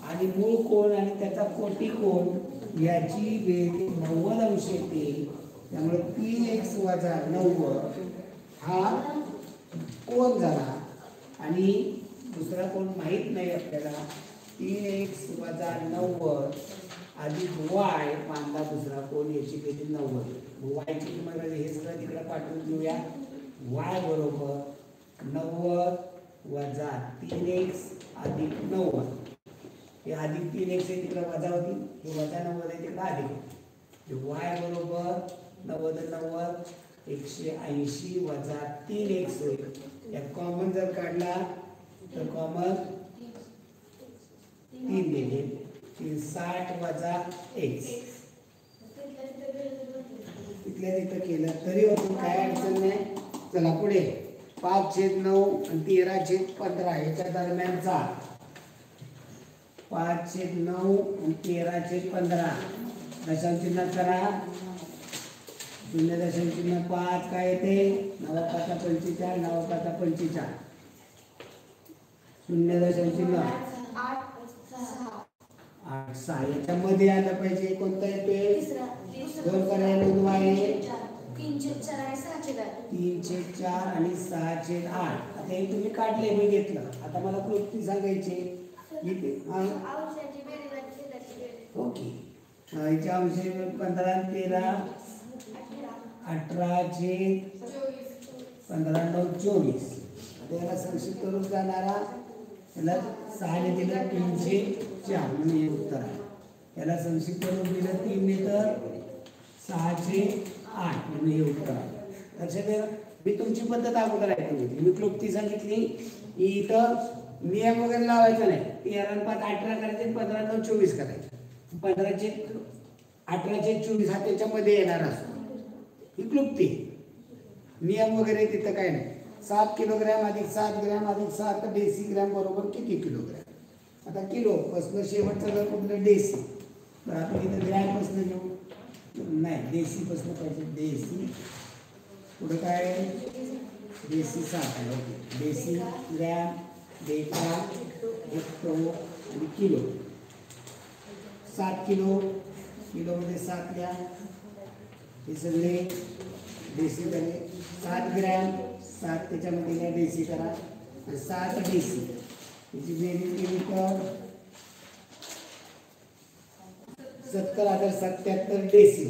आणि मूळ कोण आणि त्याचा कोटिकोण याची बेरीज 90 अंश येते. त्यामुळे 3x वजा 90 हा कोण झाला आणि दुसरा कोण माहित नाही आपल्याला. 3x वजा 90 अधिक y पांडा दुसरा कोण याची बेरीज 90. y ची किंमत हे सगळं तिकडे पाठवून घेऊया. y बरोबर 90 वजा 3x अधिक 90. हे अधिक 3x आहे तिकडे वजा होती, हे वजा 90 आहे तिकडे अधिक. y बरोबर 90 180 वजा 3x होईल. या कॉमन जर काढला तर कॉमन 3 दिले 60 वजा x. इथल्या तिथं केलं तरी होतं, काय अडचण नाही. चला पुढे 5/9 आणि 13/15 याच्या दरम्यानचा 5/9 आणि 13/15 दशांश करा. 0.5 काय येते 9 पाचा 45 9 पाचा 45 0.8 6 याच्यामध्ये आलं पाहिजे. कोणता येतोय 2 करायला 2 आहे 3/4 आणि 6/8. 3/4 आणि 6/8. आता हे तुम्ही काढले मी घेतलं. आता मला क्लुप्ती सांगायची इथे. औषधाची बेरीज आणि छेदाची बेरीज. ओके याच्या अंश 15 आणि 13 18 15 9 24. आता याला संक्षिप्त रूप जाणारा याला 6 ने दिलं 304 म्हणून हे उत्तर आहे. याला संक्षिप्त रूप दिलं 3 ने तर 608 म्हणून हे उत्तर आहे. लक्षात घ्या. मी तुमची पद्धत अगोदर ऐकून मी क्लुप्ती सांगितली. इथं नियम वगैरे लावायचा नाही. 13 आणि 5 18 करायचे 15 9 24 करायचे. 18/24 हा त्याच्यामध्ये येणार असतो. ही क्लुप्ती नियम वगैरे तिथं काय नाही. 7 किलोग्रॅम अधिक 7 ग्रॅम अधिक 7 डेसिग्रॅम बरोबर किती किलोग्रॅम. आता किलो पासून शेवटचं जर कुठलं डेसी तर आपण इथं ग्रॅम पासून घेऊ. नाही देसी पासून पाहिजे. देसी पुढे काय देसी 7 आहे. ओके देसी ग्रॅम डेटा हेक्टो आणि किलो. 7 किलो किलोमध्ये 7 घ्या. हे सगळे देसी झाले. 7 ग्रॅम 7 त्याच्यामध्ये देसी करा. 7 देसी याची बेरीज केली तर 70,077 देसी.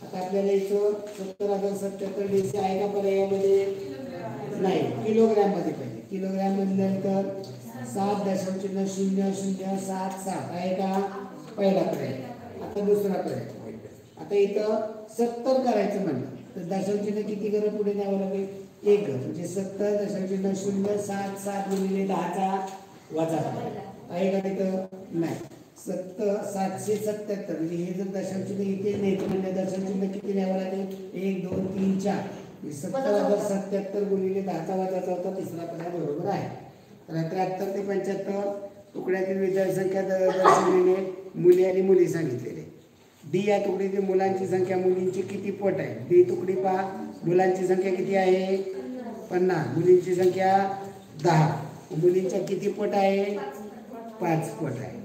आता आपल्याला इथं 70,077 देसी आहे का पर्यायामध्ये नाही. किलोग्रॅम मध्ये पाहिजे. किलोग्रॅम म्हटल्यानंतर 7.0077 आहे का पहिला पर्याय. आता दुसरा पर्याय. आता इथं 70 करायचं म्हणलं तर दशांश किती घरं पुढे न्यावं लागेल 1 घर. म्हणजे 70.077 गुणिले 10चा वजा आहे का तिथं नाही. 777 म्हणजे हे जर दशांश इथे नाही म्हणजे दशांश किती न्यावं लागेल 1 2 3 4 70,077 गुणिले 10चा वजाचा होता. तिसरा पर्याय बरोबर आहे. तर 73 ते 75 तुकड्यातील विद्यार्थी संख्या दर्शविलेली मुली आणि मुली सांगितलेले. डी या तुकडीतील मुलांची संख्या मुलींची किती पट आहे. डी तुकडी पहा मुलांची संख्या किती आहे 50 मुलींची संख्या 10. मुलींच्या किती पट आहे 5 पट आहे.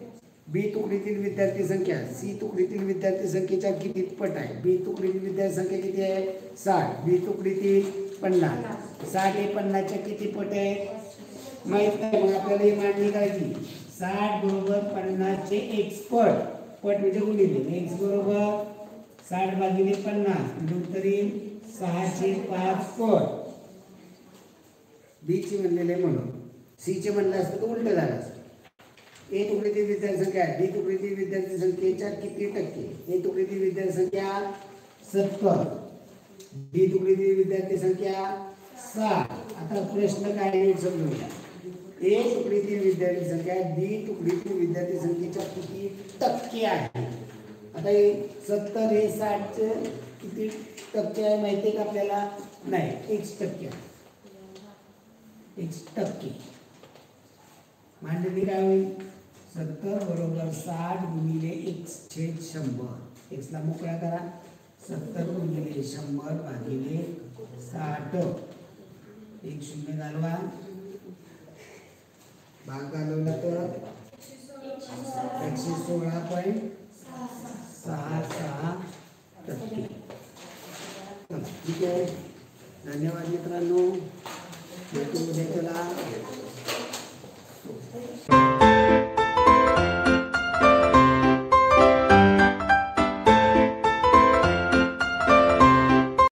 बी तुकडीतील विद्यार्थी संख्या सी तुकडीतील विद्यार्थी संख्येच्या किती पट आहे. बी तुकडीतील विद्यार्थी संख्या किती आहे 60. बी तुकडीतील 50 60 हे 50च्या किती पट आहे माहित नाही. मग आपल्याला ही मांडणी करायची. 60 बरोबर 50चे x पट. पट म्हणजे गुणिले x बरोबर 60 भागिले 50 म्हणजे उत्तर येईल 6/5 पट. बी ची म्हणलेले म्हणून सी चे म्हणलं असतं तर उलट झालं असतं. ए तुकडीतील विद्यार्थी संख्या बी तुकडीतील विद्यार्थी संख्येच्या किती टक्के. ए तुकडीतील विद्यार्थी संख्या 70. बी तुकडीतील विद्यार्थी संख्या 60. आता प्रश्न काय आहे समजून घ्या. ए तुकडीतील विद्यार्थी संख्या बी तुकडीतील विद्यार्थी संख्येच्या किती टक्के आहे. आता हे 70 हे 60 किती टक्के आहे माहिती आहे का आपल्याला नाही. x टक्के आहे. x टक्के मांडणी काय होईल 70 बरोबर 60 गुणिले x/100. x ला मोकळा करा 70 गुणिले 100 भागिले 60. एक शून्य घालवा, भाग घालवला तर 116.66%. ठीक आहे. धन्यवाद मित्रांनो. भेटू उद्या.